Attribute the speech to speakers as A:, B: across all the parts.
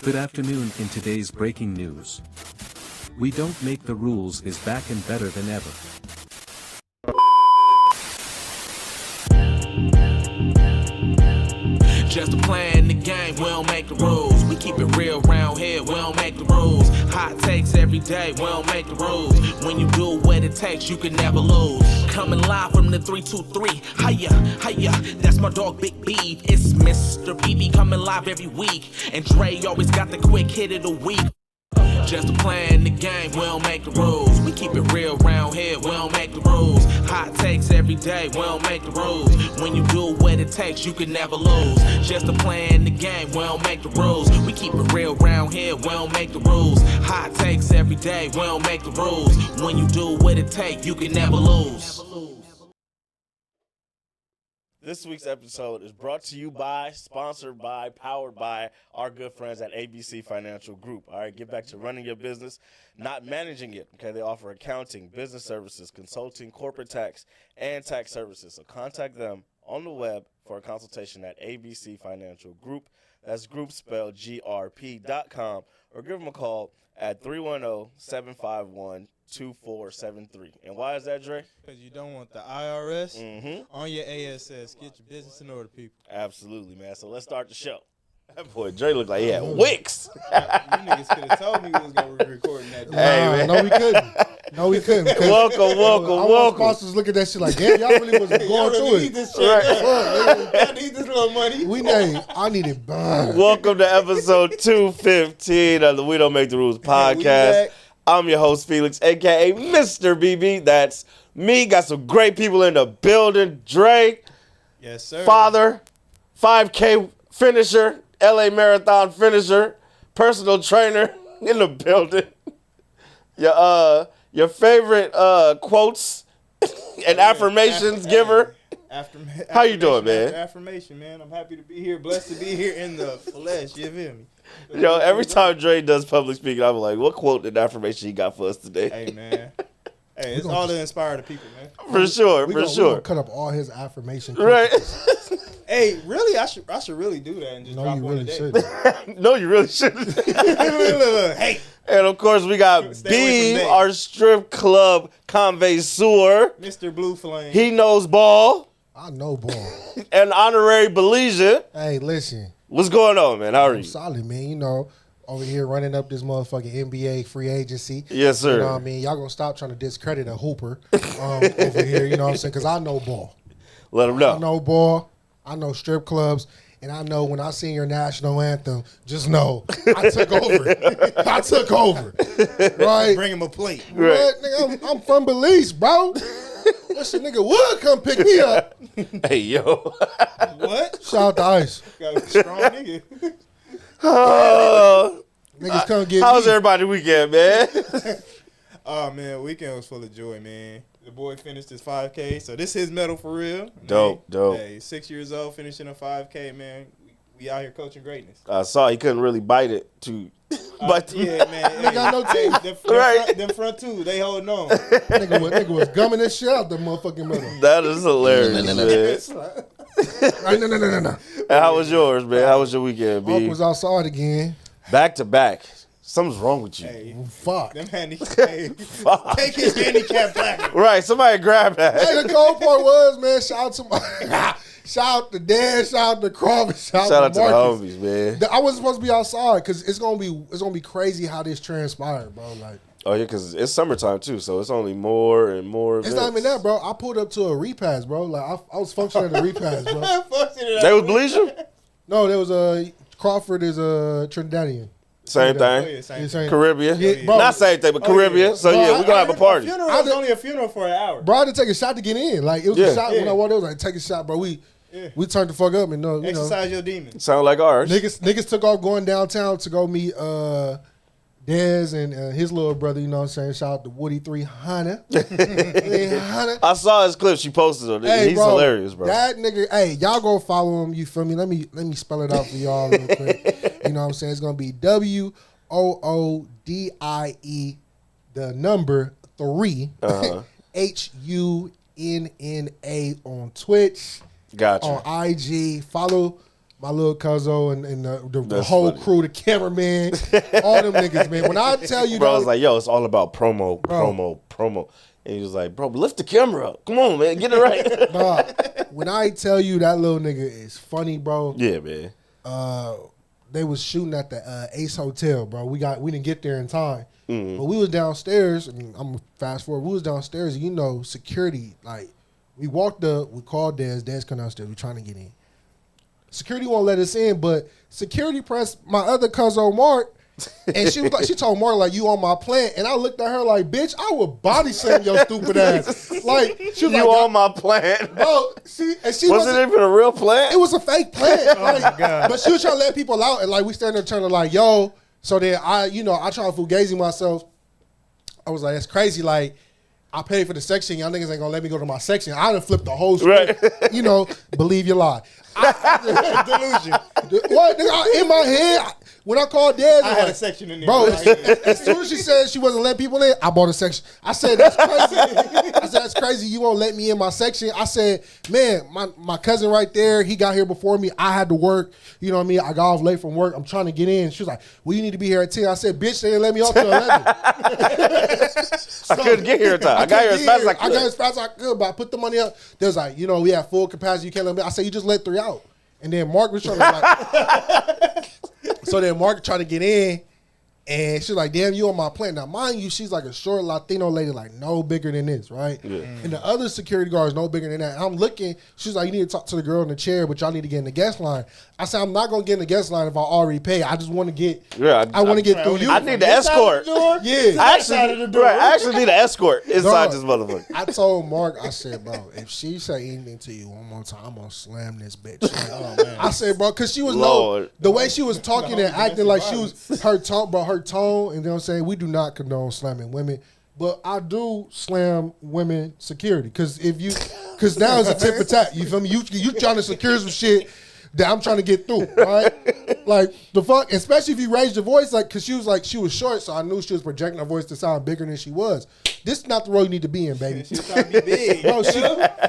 A: Good afternoon. In today's breaking news, We Don't Make the Rules is back and better than ever.
B: Just to play in the game, we don't make the rules. We keep it real round here, we don't make the rules. Hot takes every day, we don't make the rules. When you do what it takes, you can never lose. Coming live from the 323, hiya, that's my dog Big B. It's Mr. BB coming live every week. And Dre always got the quick hit of the week. Just to play in the game, we don't make the rules. We keep it real round here, we don't make the rules. Hot takes every day, we don't make the rules. When you do what it takes, you can never lose. Just to play in the game, we don't make the rules. We keep it real round here, we don't make the rules. Hot takes every day, we don't make the rules. When you do what it takes, you can never lose.
C: This week's episode is brought to you by, sponsored by, powered by our good friends at ABC Financial Group. All right, get back to running your business, not managing it. Okay, they offer accounting, business services, consulting, corporate tax, and tax services. So contact them on the web for a consultation at ABC Financial Group. That's group spelled grp.com, or give them a call at 310-751-2473. And why is that, Dre?
D: Because you don't want the IRS on your ASS. Get your business in order, people.
C: Absolutely, man. So let's start the show. That boy Dre looked like he had wicks.
D: You niggas could have told me we was going to be recording that.
C: Hey, man.
E: No, we couldn't. No, we couldn't.
C: Welcome.
E: Sponsors look at that shit like, damn, y'all really was going through it.
D: This shit. I need this little money.
E: I need it burned.
C: Welcome to episode 215 of the We Don't Make the Rules podcast. I'm your host, Felix, a.k.a. Mr. BB. That's me. Got some great people in the building. Dre.
D: Yes, sir.
C: Father. 5K finisher. LA Marathon finisher. Personal trainer in the building. Your favorite quotes and affirmations giver. How you doing, man?
D: Affirmation, man. I'm happy to be here. Blessed to be here in the flesh. You feel me?
C: Yo, every time Dre does public speaking, I'm like, what quote and affirmation he got for us today?
D: Hey, man. Hey, it's all to inspire the people, man.
C: For sure.
E: We're gonna cut up all his affirmation.
C: Right.
D: Hey, really? I should really do that and just drop one today.
E: Shouldn't.
C: No, you really shouldn't.
D: Hey.
C: And of course, we got B, our strip club connoisseur.
D: Mr. Blue Flame.
C: He knows ball.
E: I know, boy.
C: An honorary Belizean.
E: Hey, listen.
C: What's going on, man? How are you?
E: Solid, man. You know, over here running up this motherfucking NBA free agency.
C: Yes, sir.
E: You know what I mean? Y'all gonna stop trying to discredit a hooper over here, you know what I'm saying? Because I know ball.
C: Let him know.
E: I know ball. I know strip clubs. And I know when I sing your national anthem, just know I took over. I took over. Right?
D: Bring him a plate.
C: Right.
E: What? Nigga, I'm from Belize, bro. Wish a nigga would come pick me up.
C: Hey, yo.
D: What?
E: Shout out to Ice.
D: Got a strong nigga.
E: Niggas come get
C: How's
E: me.
C: everybody weekend, man?
D: Oh, man, weekend was full of joy, man. The boy finished his 5K, so this is his medal for real.
C: Dope.
D: Hey, 6 years old, finishing a 5K, man. We out here coaching greatness.
C: I saw he couldn't really bite it too. But
D: Yeah, man.
E: Nigga got no teeth.
D: Them front two, they holding on.
E: Nigga was gumming this shit out the motherfucking middle.
C: that is hilarious, man.
E: Right, no.
C: And how was yours, man? How was your weekend, B?
E: Unc was outside again.
C: Back to back. Something's wrong with you.
D: Hey,
E: Fuck.
D: them take his handicap back.
C: Right, somebody grab that.
E: Hey, the cold part was, man, shout out to shout out to Dan, shout out to Crawford, shout out to Marcus.
C: The homies, man.
E: I wasn't supposed to be outside because it's gonna be crazy how this transpired, bro. Like,
C: Oh, yeah, because it's summertime, too, so it's only more and more
E: it's
C: events.
E: not even that, bro. I pulled up to a repass, bro. Like I was functioning at a repass, bro.
C: They was Belizean?
E: No, there was Crawford is a Trinidadian.
C: Same thing.
E: Yeah, same.
C: Caribbean.
E: Yeah, bro.
C: Not same thing, but Caribbean.
D: yeah.
C: So,
E: Bro,
C: yeah, we're going to have a party.
D: Funeral was only a funeral for an hour.
E: Bro, I had to take a shot to get in. Like, it was
C: Yeah.
E: a shot when
D: Yeah.
E: I walked in. It was like, take a shot, bro. We turned the fuck up and you know.
D: Exercise your demons.
C: Sound like ours.
E: Niggas took off going downtown to go meet Dez and his little brother, you know what I'm saying? Shout out to Woody 300. 300.
C: I saw his clip she posted on it.
E: Hey,
C: He's
E: bro,
C: hilarious, bro.
E: That nigga, hey, y'all go follow him, you feel me? Let me spell it out for y'all real quick. You know what I'm saying? It's going to be WOODIE, the number 3, HUNNA on Twitch,
C: Gotcha.
E: on IG. Follow my little cousin and the
C: That's
E: whole
C: funny.
E: crew, the cameraman, all them niggas, man. When I tell you,
C: Bro, I
E: that,
C: was like, yo, it's all about promo. And he was like, bro, lift the camera up. Come on, man, get it right.
E: nah, when I tell you that little nigga is funny, bro.
C: Yeah, man.
E: They was shooting at the Ace Hotel, bro. We didn't get there in time, but we was downstairs. And I'm fast forward. We was downstairs. And you know, security. Like we walked up, we called Dez. Dez come downstairs. We trying to get in. Security won't let us in, but security pressed my other cousin Mark, and she was like, she told Mark like, you on my plant, and I looked at her like, bitch, I would body slam your stupid ass. Like she was
C: You
E: like,
C: on my plant.
E: bro. She
C: Was it even a real plant?
E: it was a fake plant. Like, but she was trying to let people out, and like we standing there trying to like, yo. So then I try to fugazi myself. I was like, that's crazy. Like, I paid for the section. Y'all niggas ain't gonna let me go to my section. I done flipped the whole script.
C: Right.
E: You know, believe your lie. Delusion. What? Nigga, in my head, when I called Dez,
D: I had a section in there.
E: bro, as soon as she said she wasn't letting people in, I bought a section. I said, that's crazy. I said, that's crazy. You won't let me in my section. I said, man, my cousin right there, he got here before me. I had to work. You know what I mean? I got off late from work. I'm trying to get in. She was like, well, you need to be here at 10. I said, bitch, they didn't let me off till 11.
C: I couldn't get here in time. I got here as fast as I could.
E: I got as fast as I could, but I put the money up. They was like, we have full capacity. You can't let me. I said, you just let 3 out. And then Mark was trying to like, so then Mark tried to get in, and she's like, damn, you on my plane. Now, mind you, she's like a short Latino lady, like no bigger than this, right? Yeah. And the other security guard is no bigger than that. And I'm looking, she's like, you need to talk to the girl in the chair, but y'all need to get in the guest line. I said, I'm not going to get in the guest line if I already pay. I just want to get, I want to get through you.
C: I need the escort.
E: Yeah.
C: I actually need an escort inside this motherfucker.
E: I told Mark, I said, bro, if she say anything to you one more time, I'm going to slam this bitch. Like, oh, man. I said, bro, because she was the way she was talking and acting like she was, her tone, and you know what I'm saying, we do not condone slamming women, but I do slam women security, because now it's a tip for tat. You feel me? You trying to secure some shit that I'm trying to get through, right? Like the fuck, especially if you raise your voice, like, because she was short, so I knew she was projecting her voice to sound bigger than she was. This is not the role you need to be in, baby.
D: She's trying to be big.
E: Bro,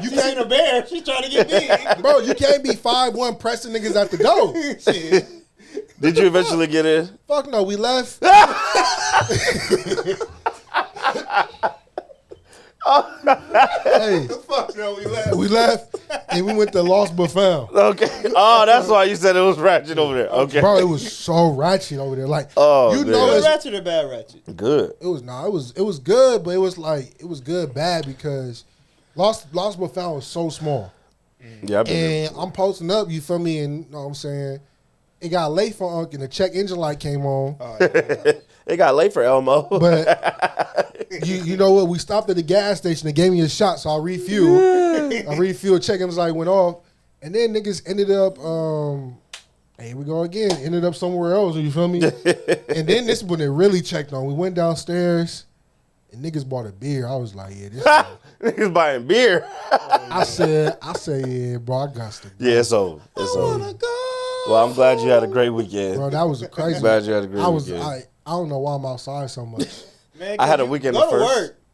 E: you
D: can't a bear. She's trying to get big.
E: Bro, you can't be 5'1" pressing niggas at the door.
C: Did you eventually get in?
E: Fuck no, we left. Hey,
D: Fuck no, we left.
E: we left and we went to Lost But Found.
C: Okay. Oh, that's why you said it was ratchet over there. Okay.
E: Bro, it was so ratchet over there. Like,
C: Oh,
E: you
C: man.
E: know,
D: Good
E: it's,
D: ratchet or bad ratchet?
C: Good.
E: it was good, but it was like, it was good bad because Lost But Found was so small.
C: Yeah, I've been there.
E: And I'm posting up, you feel me? And you know what I'm saying? It got late for Unc and the check engine light came on.
C: It got late for Elmo.
E: But you know what? We stopped at the gas station. They gave me a shot, so I refueled. Check engine light went off. And then niggas ended up, here we go again, ended up somewhere else, you feel me? And then this is when they really checked on. We went downstairs. And niggas bought a beer. I was like, yeah, this
C: Niggas buying beer.
E: I said, yeah, bro, I got to go.
C: Yeah, it's over. It's over. Well, I'm glad you had a great weekend.
E: Bro, that was a crazy.
C: Glad you had a great weekend.
E: I don't know why I'm outside so much.
D: Man,
C: I had a weekend
D: go
C: at
D: to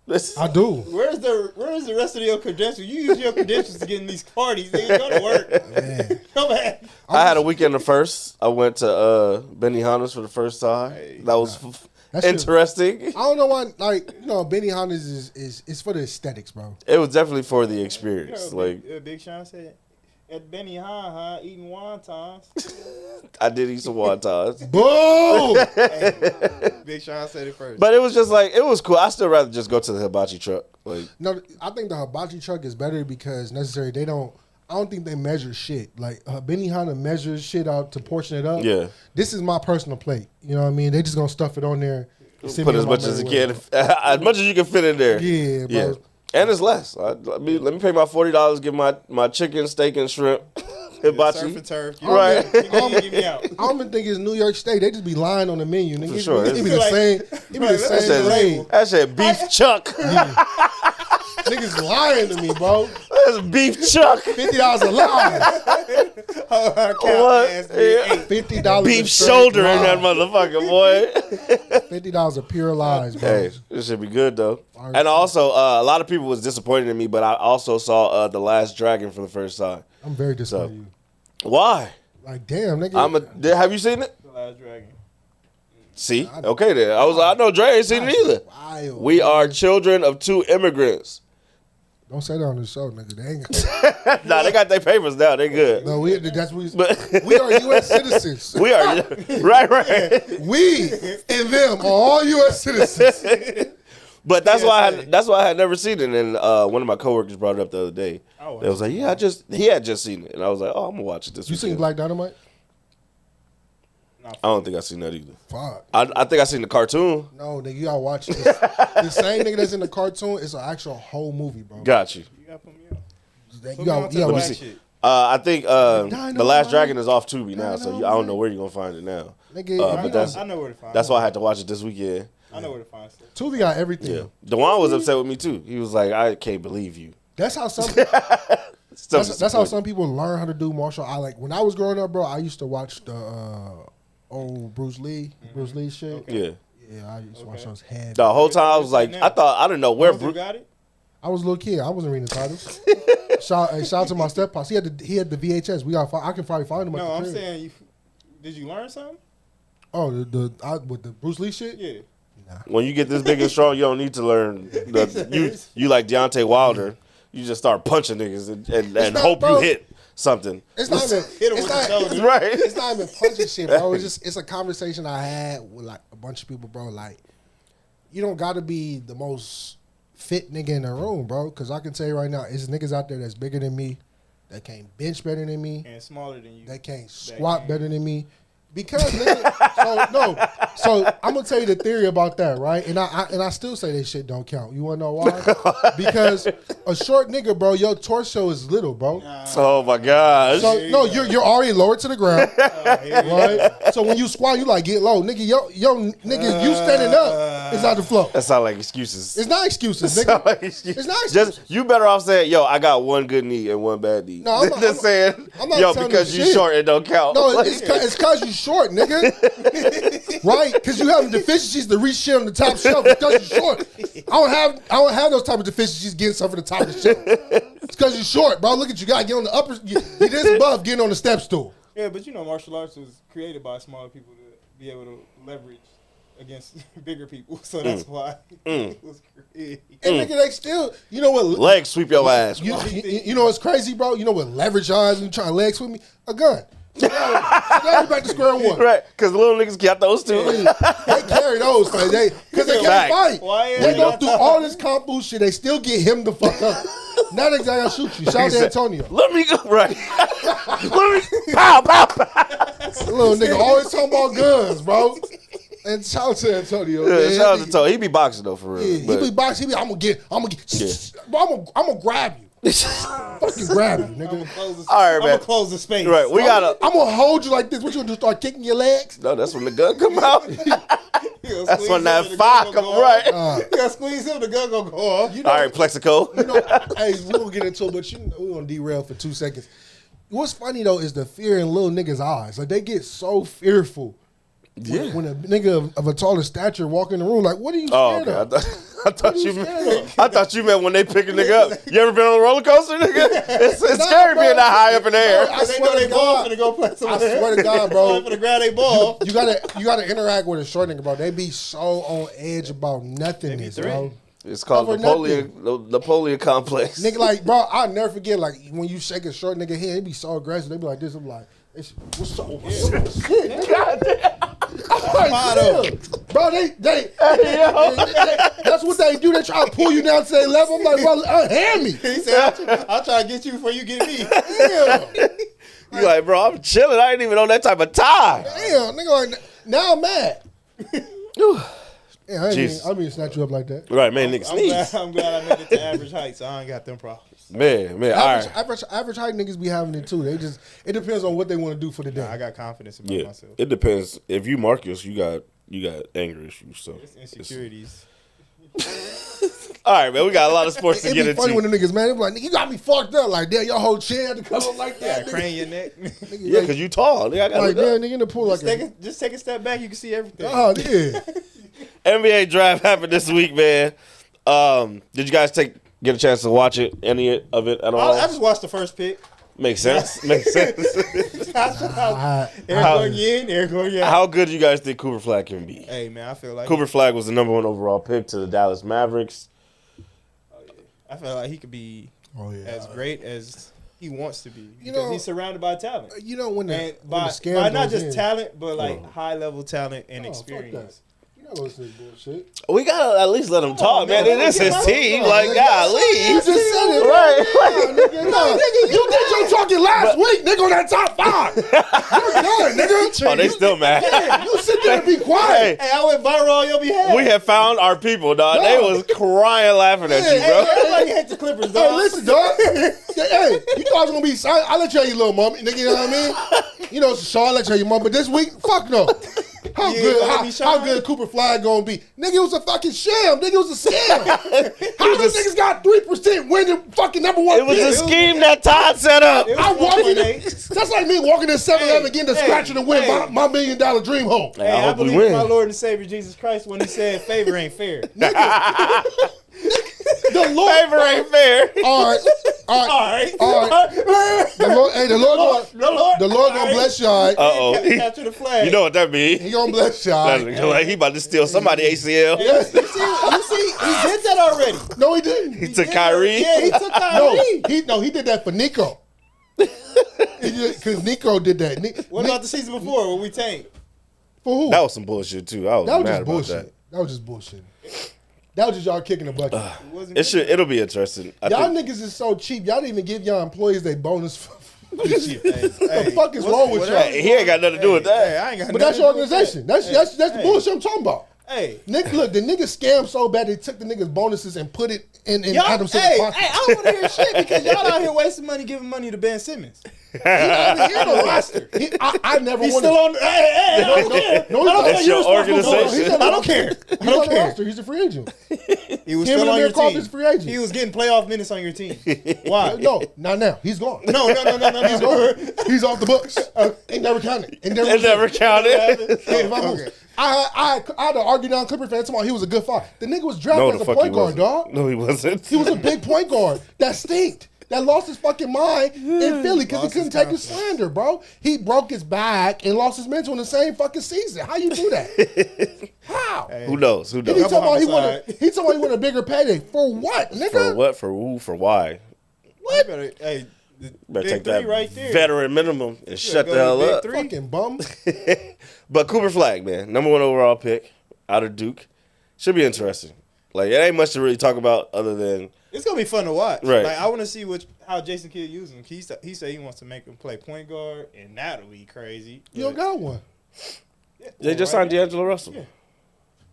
C: first.
D: work.
E: I do.
D: Where's the rest of your credentials? You use your credentials to get in these parties. Nigga, go to work.
E: Man.
D: Come back.
C: I had a weekend at first. I went to Benihana's for the first time. That was
E: That shit-
C: interesting.
E: I don't know why, like, Benihana's is for the aesthetics, bro.
C: It was definitely for the experience. Like,
D: Big Sean said, at Benihana, eating wontons.
C: I did eat some wontons.
E: Boom!
D: Big Sean said it first.
C: But it was just like, it was cool. I still rather just go to the hibachi truck. Like,
E: No, I think the hibachi truck is better because I don't think they measure shit. Like, Benihana measures shit out to portion it up.
C: yeah.
E: This is my personal plate. You know what I mean? They just gonna stuff it on there. send
C: Put
E: me
C: as
E: on my
C: much as
E: merry
C: you
E: way.
C: can. As much as you can fit in there.
E: Yeah, bro.
C: Yeah. And it's less. Let me pay my $40, get my chicken, steak, and shrimp. Hibachi.
D: Surf and turf.
C: Right.
D: Get me out.
E: I don't even think it's New York State. They just be lying on the menu. Nigga.
C: For sure.
E: It be the same. It be the
C: That
E: same lane.
C: That shit beef chuck.
E: Niggas lying to me, bro.
C: That's beef chuck.
E: $50 a lie.
C: What? Yeah.
E: $50
C: Beef
E: a straight
C: shoulder in
E: lie.
C: that motherfucker, boy.
E: $50 of pure lies, bro.
C: Hey, this should be good though. And also, a lot of people was disappointed in me, but I also saw The Last Dragon for the first time.
E: I'm very disappointed in you.
C: Why?
E: Like, damn, nigga.
C: Have you seen it?
D: The Last Dragon.
C: See? Okay, then. I know Dre ain't seen it either.
E: Wild,
C: We are children of two immigrants.
E: Don't say that on the show, nigga. They ain't
C: Nah, they got their papers now. They good.
E: No, we are U.S. citizens.
C: We are right.
E: We and them are all U.S. citizens.
C: But that's why I had never seen it. And one of my coworkers brought it up the other day. They was like, "Yeah, he had just seen it," and I was like, "Oh, I'm gonna watch it this weekend."
E: You seen Black Dynamite?
C: I don't think I seen that either.
E: Fuck.
C: I think I seen the cartoon.
E: No, nigga, you gotta watch it. The same nigga that's in the cartoon is an actual whole movie, bro.
C: Got you.
D: You gotta put me up.
E: You gotta watch
D: Shit.
C: I think The Last Dragon is off Tubi now, so I don't know where you're gonna find it now.
E: Nigga,
D: I know where to find it.
C: That's why I had to watch it this weekend.
D: I know where to find it.
E: Tubi got everything.
C: Yeah, Dewan was upset with me too. He was like, "I can't believe you."
E: That's how some. That's how some people learn how to do martial art. Like when I was growing up, bro, I used to watch the old Bruce Lee shit.
C: Okay.
E: Yeah, I used to watch those heavy.
C: The whole time I was like, I didn't know where Bruce
D: got it.
E: I was a little kid. I wasn't reading the titles. shout out to my step pops. He had the VHS. I can probably find him.
D: No, I'm
E: crib.
D: saying, did you learn something?
E: Oh, with the Bruce Lee shit.
D: Yeah.
C: when you get this big and strong, you don't need to learn. You like Deontay Wilder. You just start punching niggas and hope you hit something.
E: It's not even
D: hit him with the shoulder.
C: Right.
E: It's not even punching shit, bro. It's a conversation I had with like a bunch of people, bro. Like, you don't got to be the most fit nigga in the room, bro. Because I can tell you right now, it's niggas out there that's bigger than me, that can't bench better than me,
D: and smaller than you,
E: that can't squat better than me. Because nigga, so I'm gonna tell you the theory about that, right? And I still say this shit don't count. You wanna know why? Because a short nigga, bro, your torso is little, bro.
C: Oh my gosh.
E: So no, you're already lower to the ground, right? So when you squat, you like get low, nigga. Yo, nigga, you standing up is out the flow.
C: That sound like excuses.
E: It's not excuses, nigga.
C: Like excuses.
E: It's not excuses.
C: Just you better off saying, yo, I got one good knee and one bad knee.
E: No, I'm not,
C: just saying,
E: I'm not
C: yo,
E: telling
C: because
E: you
C: you short, it don't count.
E: No, it's cause you short, nigga. Right? Because you have deficiencies to reach shit on the top shelf. Because you're short. I don't have those type of deficiencies getting stuff at the top of the shelf. It's because you're short, bro. Look at you, gotta get on the upper. You're this above getting on the step stool.
D: Yeah, but you know, martial arts was created by smaller people to be able to leverage against bigger people, so that's why it was created.
E: And nigga, they still, you know what?
C: Leg sweep your ass.
E: You know what's crazy, bro? You know what leverage eyes and you trying to leg sweep me? A gun. So now we back to square one.
C: Right, because the little niggas got those too.
E: They carry those, because they can't fight. They go through all this kung fu shit. They still get him the fuck up. Now they gotta shoot you. Shout out to Antonio.
C: Let me go. Right. Let me. Pow, pow, pow.
E: Little nigga always talking about guns, bro. And shout out to Antonio.
C: Yeah,
E: man.
C: shout out to Antonio. He be boxing though, for real.
E: Yeah, he be boxing. I'm gonna get. Bro, I'm gonna grab you. Fucking grab you, nigga.
C: All right, man.
D: I'm gonna close the space.
C: Right, we gotta.
E: I'm gonna hold you like this. What you gonna do? Start kicking your legs?
C: No, that's when the gun come out. That's when that fire come right.
D: You gotta squeeze him, the gun gonna go off.
C: All right, Plexico.
E: You know, hey, we gonna get into it, but we gonna derail for 2 seconds. What's funny though is the fear in little niggas' eyes. Like they get so fearful.
C: Yeah.
E: When a nigga of a taller stature walk in the room, like, what are you scared of?
C: I thought you meant when they pick a nigga up. You ever been on a roller coaster, nigga? It's scary being that high up in the air.
E: I swear to God,
D: I
E: swear to God, bro.
D: to grab their ball.
E: You gotta interact with a short nigga, bro. They be so on edge about nothingness, bro.
C: It's called Napoleon complex.
E: Nigga, like, bro, I'll never forget, like, when you shake a short nigga hand, he be so aggressive. They be like this. I'm like, what's up? Shit, nigga. Bro, they that's what they do. They try to pull you down to their level. I'm like, bro, hand me.
D: He said, I'll try to get you before you get me.
E: Damn.
C: You like, bro, I'm chilling. I ain't even on that type of time.
E: Damn, nigga, like, now I'm mad. Yeah, I didn't mean to snatch you up like that.
C: Right, man, nigga sneeze.
D: I'm glad I made it to average height, so I ain't got them problems.
C: Man, all right.
E: Average height niggas be having it too. It depends on what they want to do for the day.
D: I got confidence about myself.
C: It depends. If you Marcus, you got anger issues. So
D: it's insecurities.
C: All right, man. We got a lot of sports to get into.
E: It's funny when the niggas, man, they be like, nigga, you got me fucked up. Like, damn, your whole chin had to come up like that.
D: Yeah, crane your neck.
C: Yeah, because you tall. Nigga, I got
E: like, damn, nigga in the pool
D: just take a step back, you can see everything.
E: Oh, yeah.
C: NBA draft happened this week, man. Did you guys get a chance to watch it? Any of it at all?
D: I just watched the first pick.
C: Makes sense. Makes sense. How good do you guys think Cooper Flag can be?
D: Hey man, I feel like
C: Cooper Flag was the number 1 overall pick to the Dallas Mavericks.
D: I feel like he could be as great as he wants to be.
E: You
D: Because
E: know,
D: he's surrounded by talent.
E: You know when the
D: By
E: scam
D: not
E: goes
D: just
E: in.
D: talent, but like high level talent and
E: Oh, fuck that.
D: experience.
E: You know what's this bullshit?
C: We gotta at least let him talk, man.
D: man.
C: It is his team. Like,
E: You
C: golly.
E: just said it,
C: Right.
E: You did your talking last week, nigga, on that top 5. You're done, nigga.
C: Oh, they still mad.
E: You sit there and be quiet.
D: Hey, I went viral on your behalf.
C: We have found our people, dog.
E: No.
C: They was crying laughing at you,
D: Hey,
C: bro.
D: everybody hates the Clippers, dog.
E: Hey, listen, dog. Hey, you thought I was gonna be silent? I'll let you have your little mommy, nigga. You know what I mean? You know, Sean, I'll let you have your mom. But this week, fuck no. How good Cooper Flag gonna be? Nigga, it was a fucking sham. Nigga, it was a scam. How these niggas got 3% winning fucking number 1
C: It was
E: pick?
C: a scheme that Todd set up.
D: It was
E: I walk in
D: 1.8.
E: that's like me walking in 7-Eleven getting the
D: Hey,
E: scratch and win
D: hey.
E: my $1 million dream home.
C: Hey,
D: Hey, I
C: hope we
D: believe
C: win.
D: in my Lord and Savior Jesus Christ when he said favor ain't fair.
E: The Lord,
C: Favor ain't fair.
E: all right. The Lord, hey, the Lord gonna bless y'all. Right?
C: Uh-oh.
D: Capture the flag.
C: You know what that means?
E: He gonna bless y'all. Right?
C: Like he about to steal somebody ACL.
E: Yes.
D: You see, he did that already.
E: No, he didn't.
C: He took Kyrie.
D: Yeah, he took Kyrie.
E: He did that for Nico. Because Nico did that.
D: What about the season before when we tanked?
E: For who?
C: That was some bullshit too. I was
E: That was
C: mad
E: just
C: about
E: bullshit.
C: that.
E: That was just bullshit. That was just y'all kicking the bucket.
C: It'll be interesting.
E: Y'all niggas is so cheap. Y'all didn't even give y'all employees their bonus for this year.
D: Hey,
E: What the fuck is wrong with y'all?
C: Hey, he ain't got nothing to do with that.
D: Hey, I ain't got
E: But that's
D: nothing
E: your
D: to do with
E: organization. That's the bullshit I'm talking about.
D: Hey.
E: Nick, look, the niggas scammed so bad they took the niggas bonuses and put it in
D: Y'all,
E: Adam Silver's pocket.
D: I don't want to hear shit because y'all out here wasting money giving money to Ben Simmons.
E: He not even here on the roster. I never
D: He's
E: wanted.
D: still on. Hey, I don't care.
E: No, he's not.
C: That's your
E: I
C: organization.
E: don't care. He's on the roster. He's a free agent.
D: He was
E: Him
D: still
E: and
D: on your
E: Amir Crawford's
D: team.
E: free agent.
D: He was getting playoff minutes on your team. Why?
E: No, not now. He's gone.
D: No.
E: He's gone. He's off the books. It never counted. It
C: Never counted.
E: Hey, if I'm okay. I had to argue down Clipper fan tomorrow. He was a good fight. The nigga was
C: No,
E: drafted
C: the
E: as a
C: fuck he
E: point guard,
C: wasn't.
E: dog.
C: No, he wasn't.
E: He was a big point guard that stinked. That lost his fucking mind in Philly because he couldn't take his slander, bro. He broke his back and lost his mental in the same fucking season. How you do that? How?
C: Who knows? Who
E: And he
C: knows?
E: talking about he want a bigger payday. For what, nigga?
C: For what? For who? For why?
D: What? Hey, the
C: Better
D: big
C: take that
D: three right there.
C: veteran minimum and shut
D: go
C: the
D: to
C: hell
D: big
C: up.
D: three.
E: Fucking bum.
C: But Cooper Flag, man, number 1 overall pick out of Duke, should be interesting. Like it ain't much to really talk about other than
D: It's gonna be fun to watch.
C: Right.
D: Like I want to see how Jason Kidd uses him. He said he wants to make him play point guard, and that'll be crazy.
E: You don't got one.
C: they just signed D'Angelo Russell.
D: Yeah.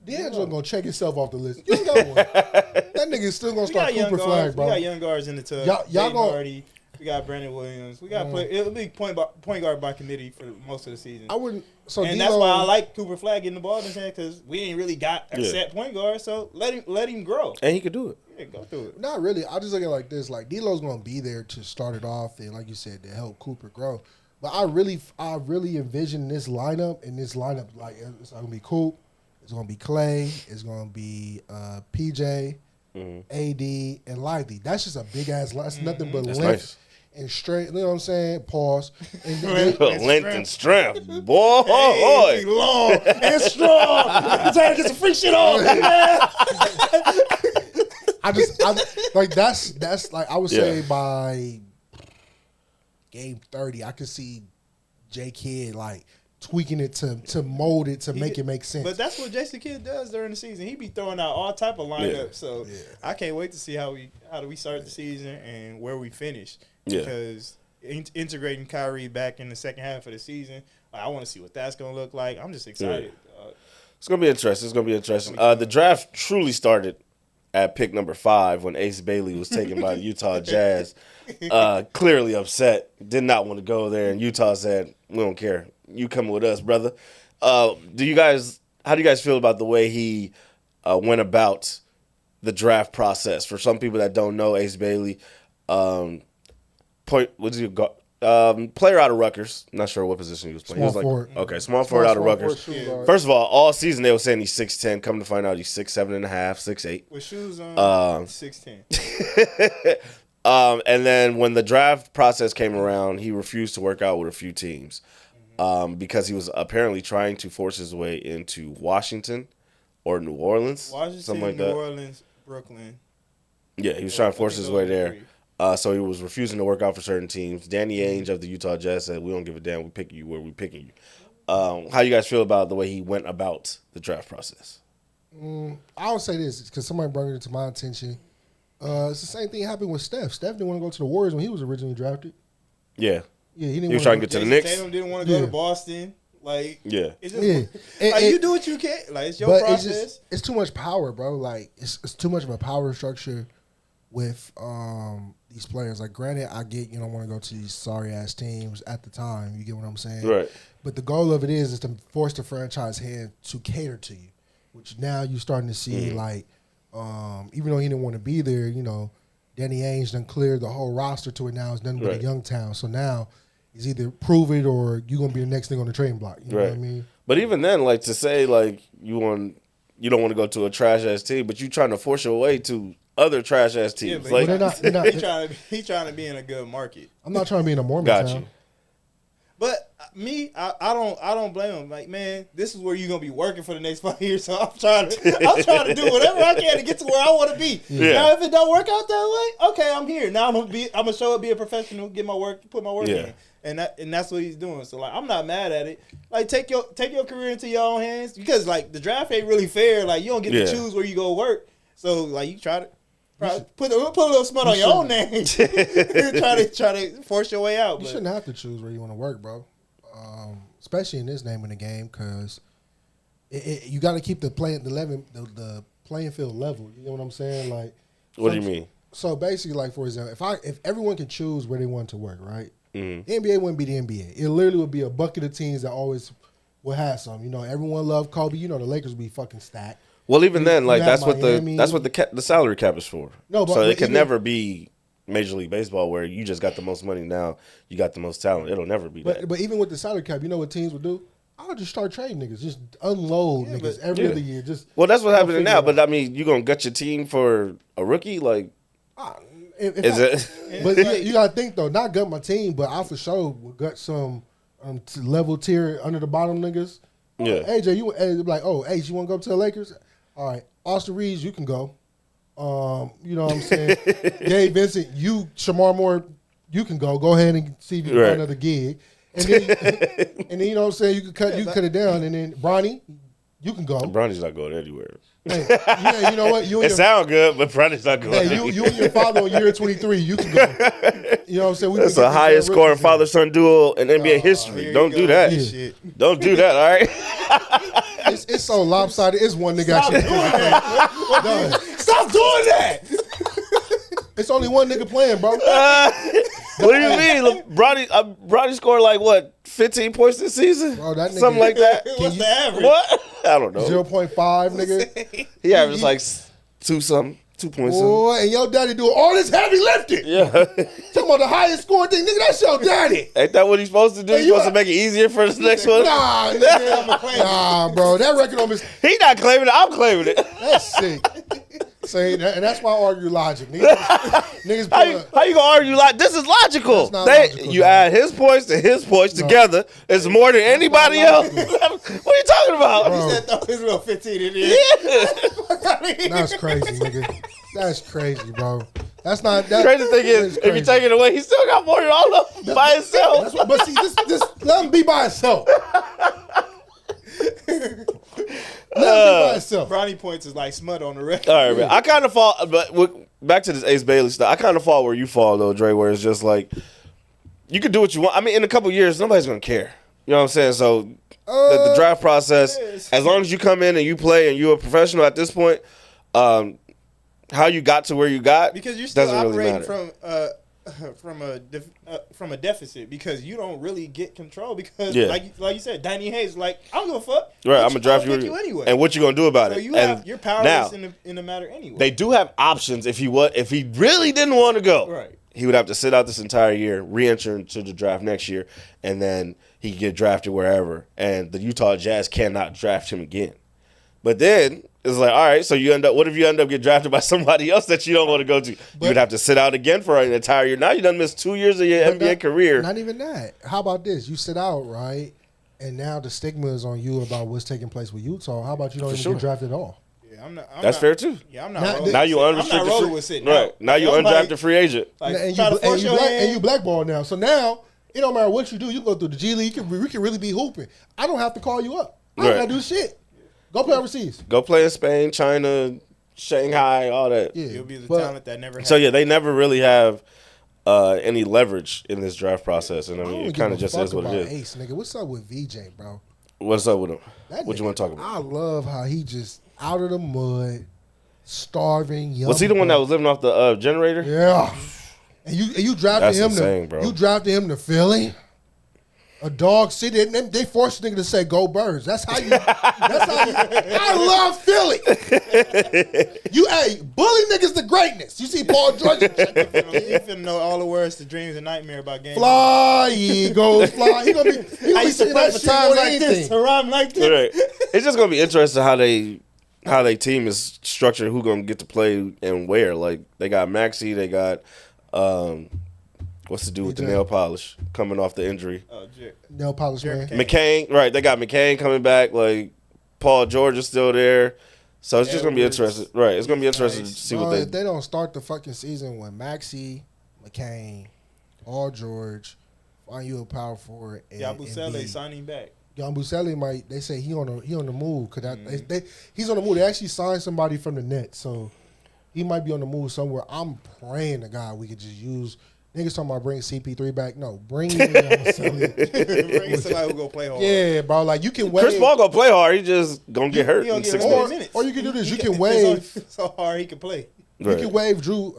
E: D'Angelo gonna check himself off the list. You don't got one. That nigga's still gonna
D: We got
E: start
D: young
E: Cooper
D: guards.
E: Flag,
D: We
E: bro.
D: got young guards in the tub.
E: Y'all
D: Jaden
E: gonna-
D: Hardy. We got Brandon Williams. We got play. It'll be point guard by committee for most of the season.
E: I wouldn't. So
D: And that's why I like Cooper Flag getting the ball in his hand because we ain't really got a set point guard. So let him grow.
C: And he could do it.
D: Yeah, go through it.
E: Not really. I just look at it like this. Like D'Lo's gonna be there to start it off, and like you said, to help Cooper grow. But I really envision this lineup, like it's gonna be Coop, it's gonna be Clay, it's gonna be PJ, AD, and Lively. That's just a big ass. That's nothing but
C: That's
E: length
C: nice.
E: and straight. You know what I'm saying? Pause. And
C: Length and strength, boy.
D: Hey, long and strong. I'm trying to get some free shit on.
E: I like that's like I would say
C: Yeah.
E: by game 30, I could see J Kidd like tweaking it to mold it to make it make sense.
D: But that's what Jason Kidd does during the season. He be throwing out all type of lineups.
C: Yeah.
D: So I can't wait to see how do we start the season and where we finish.
C: Yeah.
D: Because integrating Kyrie back in the second half of the season, I want to see what that's gonna look like. I'm just excited.
C: It's gonna be interesting. The draft truly started at pick number 5 when Ace Bailey was taken by the Utah Jazz. Clearly upset, did not want to go there, and Utah said, "We don't care. You coming with us, brother." How do you guys feel about the way he went about the draft process? For some people that don't know, Ace Bailey, player out of Rutgers. Not sure what position he was playing.
E: Small
C: he was
E: forward.
C: okay, small forward out of Rutgers.
E: Shooting guard.
C: First of all season they were saying he's 6'10". Come to find out he's 6'7.5", 6'8".
D: With shoes on, 6'10".
C: And then when the draft process came around, he refused to work out with a few teams because he was apparently trying to force his way into Washington or New Orleans, something like that.
D: New Orleans, Brooklyn.
C: Yeah, he was trying to force his way there. So he was refusing to work out for certain teams. Danny Ainge of the Utah Jazz said, "We don't give a damn. We picking you where we picking you." How you guys feel about the way he went about the draft process?
E: I would say this because somebody brought it to my attention. It's the same thing happened with Steph. Steph didn't want to go to the Warriors when he was originally drafted.
C: Yeah.
E: Yeah, he
C: was trying to get to the Knicks.
D: Tatum didn't want to go to Boston. Like,
C: yeah.
D: It's just, like, you do what you can. Like, it's your process.
E: It's too much power, bro. Like, it's too much of a power structure with these players. Like, granted, I get you don't want to go to these sorry-ass teams at the time. You get what I'm saying?
C: Right.
E: But the goal of it is to force the franchise hand to cater to you, which now you're starting to see, like, even though he didn't want to be there, you know, Danny Ainge done cleared the whole roster to it now. It's nothing but a young town. So now it's either prove it or you're going to be the next thing on the trading block. You know what I mean? But
C: even then, like, to say, like, you don't want to go to a trash-ass team, but you trying to force your way to other trash-ass teams.
D: Yeah,
C: like,
E: they're not,
D: he trying to be in a good market.
E: I'm not trying to be in a Mormon
C: got
E: town.
C: you.
D: But me, I don't blame him. Like, man, this is where you're gonna be working for the next 5 years. So I'm trying to do whatever I can to get to where I want to be.
C: Yeah.
D: Now, if it don't work out that way, okay, I'm here. Now I'm gonna show up, be a professional, get my work, put my work in, and that's what he's doing. So like, I'm not mad at it. Like, take your career into your own hands because like the draft ain't really fair. Like, you don't get to choose where you go work. So like, you try to. Put a little smut on your own name. try to force your way out.
E: You shouldn't have to choose where you want to work, bro. Especially in this name in the game, because you got to keep the playing field level. You know what I'm saying? Like,
C: what do you mean?
E: So basically, like for example, if everyone could choose where they want to work, right? The NBA wouldn't be the NBA. It literally would be a bucket of teams that always would have some. You know, everyone loved Kobe. You know, the Lakers would be fucking stacked.
C: Well, even then, like that's
E: Miami.
C: what the salary cap is for.
E: No, but
C: so it can never be Major League Baseball where you just got the most money now, you got the most talent. It'll never be that.
E: But even with the salary cap, you know what teams would do? I would just start trading niggas, just unload niggas every other year. Well,
C: that's what's happening now. But I mean, you gonna gut your team for a rookie? Like,
E: But you gotta think though, not gut my team, but I for sure would gut some level tier under the bottom niggas.
C: Yeah,
E: AJ, you like, oh, Ace, you want to go to the Lakers? All right, Austin Reeves, you can go. You know what I'm saying? Gabe Vincent, Shamar Moore, you can go. Go ahead and see if you can find another gig. And then you know what I'm saying? You can cut it down. And then Bronny, you can go.
C: Bronny's not going anywhere.
E: Hey, yeah, you know what?
C: It sound good, but Bronny's not going.
E: Hey, you and your father on year 23, you can go. You know what I'm saying?
C: That's the highest scoring father-son duo in NBA history. Don't do that.
E: Yeah.
C: Don't do that, all right?
E: It's so lopsided. It's one nigga actually.
D: Stop doing that.
E: It's only one nigga playing, bro.
C: What do you mean? Bronny scored like what, 15 points this season?
E: Bro, that nigga,
C: something like that.
D: What's the average?
C: What? I don't know.
E: 0.5, nigga.
C: He averaged like 2 something. 2 points.
E: Boy, and your daddy doing all this heavy lifting.
C: Yeah.
E: Talking about the highest scoring thing, nigga. That's your daddy.
C: Ain't that what he's supposed to do? He's supposed to make it easier for the next one?
E: Nah, nigga. Nah, bro. That record on his.
C: He not claiming it. I'm claiming it.
E: That's sick. See, and that's why I argue logic. Niggas
C: how you gonna argue like this is logical?
E: Logical,
C: you add his points to his points together. It's more than anybody else. What are you talking about?
D: He said throw his little 15 in there.
C: Yeah.
E: That's crazy, nigga. That's crazy, bro. That's not
C: that. Crazy thing is, if you take it away, he still got more than all of them by himself.
E: But see, this let him be by himself.
D: Bronny points is like smut on the record.
C: All right, man. I kind of fall, but back to this Ace Bailey stuff. I kind of fall where you fall, though, Dre, where it's just like, you can do what you want. I mean, in a couple years, nobody's going to care. You know what I'm saying? So, the draft process, as long as you come in and you play and you're a professional at this point, how you got to where you got
D: because you're still
C: doesn't really
D: operating
C: matter.
D: from a deficit because you don't really get control because like you said, Danny Hayes like I don't give a fuck.
C: Right, I'm gonna draft you
D: anyway.
C: And what you gonna do about
D: so
C: it?
D: You're powerless in the matter anyway.
C: They do have options if he really didn't want to go.
D: Right.
C: He would have to sit out this entire year, re-enter into the draft next year, and then he could get drafted wherever. And the Utah Jazz cannot draft him again. But then It's like, all right, so what if you end up get drafted by somebody else that you don't want to go to? You would have to sit out again for an entire year. Now you done missed 2 years of your NBA career.
E: Not even that. How about this? You sit out, right? And now the stigma is on you about what's taking place with Utah. How about you don't even get drafted at all?
D: Yeah, I'm not.
C: That's fair too.
D: Yeah, I'm not.
C: Now you unrestricted.
D: I'm not rolling with sitting
C: right.
D: out.
C: Now you undrafted free agent.
D: Like,
E: and you blackball now. So now it don't matter what you do. You can go through the G League. We can really be hooping. I don't have to call you up. I don't got to do shit. Go play overseas.
C: Go play in Spain, China, Shanghai, all that.
E: Yeah,
D: you'll be the talent that never.
C: So yeah, they never really have any leverage in this draft process, and I mean, it kind of just is what it is.
E: Ace, nigga, what's up with VJ, bro?
C: What's up with him?
E: That
C: What
E: nigga,
C: you want to talk about?
E: I love how he just out of the mud, starving. Young
C: Was he the one that was living off the generator?
E: Yeah. And you drafted
C: That's
E: him
C: insane,
E: to
C: bro.
E: You drafted him to Philly. A dog city. And they forced the nigga to say "Go Birds." That's how you. I love Philly. Bully niggas to greatness. You see Paul George.
D: You finna know all the words to Dreams and Nightmare about games.
E: Fly, Eagles, fly. He gonna be singing that shit
D: times
E: more than
D: like this,
E: anything.
D: to rhyme like this.
C: Right. It's just gonna be interesting how they team is structured. Who gonna get to play and where? Like they got Maxey. They got what's the dude with the nail polish coming off the injury?
E: Nail polish man.
C: McCain, right? They got McCain coming back. Like Paul George is still there, so it's just gonna be interesting. Right? It's gonna be interesting to see what
E: if they don't start the fucking season with Maxey, McCain, Paul George, find you a power forward.
D: Yabusele signing back.
E: Yabusele might. They say he on the move because he's on the move. They actually signed somebody from the Nets, so he might be on the move somewhere. I'm praying to God we could just use. Niggas talking about bring CP3 back. No, bring
D: Bring somebody who go play hard.
E: Yeah, bro. Like you can wave.
C: Chris Paul gonna play hard. He just gonna get hurt in 6 minutes.
E: Or you can do this. You can wave
D: so hard he can play.
E: You can wave Drew.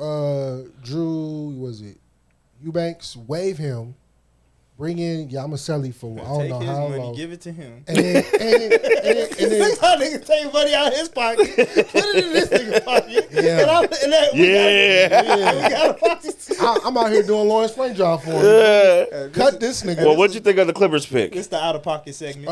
E: Was it Eubanks? Wave him. Bring in Yamaseli for I don't know how long.
D: Give it to him.
E: And then
D: Look how niggas take money out of his pocket, put it in this nigga's pocket.
E: I'm out here doing Lawrence Frank job for him. Yeah. Cut this nigga.
C: Well, what'd you think of the Clippers pick?
D: It's the out of pocket segment.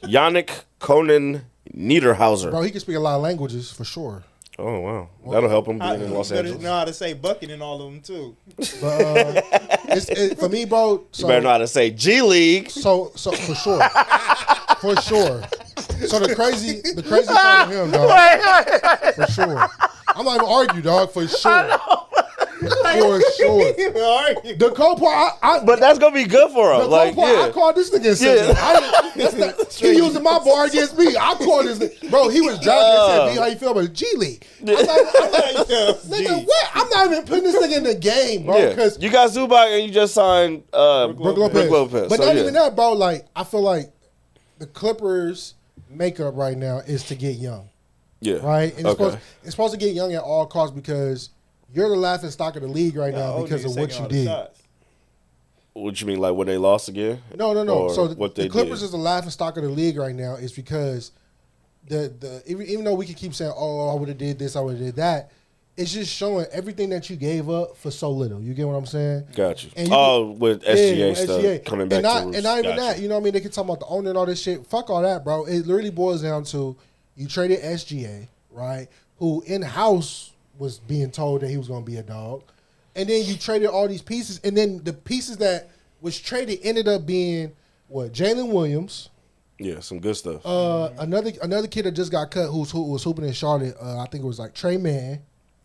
C: Yannick Conan Niederhauser.
E: Bro, he can speak a lot of languages for sure.
C: Oh wow, that'll help him being in Los Angeles.
D: Know how to say bucket in all of them too.
E: But, for me, bro. So,
C: you better know how to say G League.
E: So for sure, for sure. So the crazy part of him, dog. For sure. I'm not even argue, dog. For sure. For sure. The co-part,
C: but that's gonna be good for him.
E: I called this nigga he using my bar against me. I called this nigga. Bro, he was driving. He said, how you feel about the G League? I'm like, nigga, what? I'm not even putting this nigga in the game, bro. Because
C: you got Zubac and you just signed Brook Lopez.
E: But not even that, bro. Like, I feel like the Clippers' makeup right now is to get young.
C: Yeah.
E: Right? And it's supposed to get young at all costs because you're the laughing stock of the league right now because of what you did.
C: What you mean, like when they lost again?
E: No. So
C: the
E: Clippers is the laughing stock of the league right now is because even though we can keep saying, oh, I would have did this, I would have did that, it's just showing everything that you gave up for so little. You get what I'm saying?
C: Got you. With SGA stuff coming back to roots.
E: And not even that. You know what I mean? They can talk about the owner and all this shit. Fuck all that, bro. It literally boils down to you traded SGA, right, who in-house was being told that he was going to be a dog. And then you traded all these pieces. And then the pieces that was traded ended up being, Jalen Williams.
C: Yeah, some good stuff.
E: Another kid that just got cut who was hooping in Charlotte. I think it was like Trey Mann.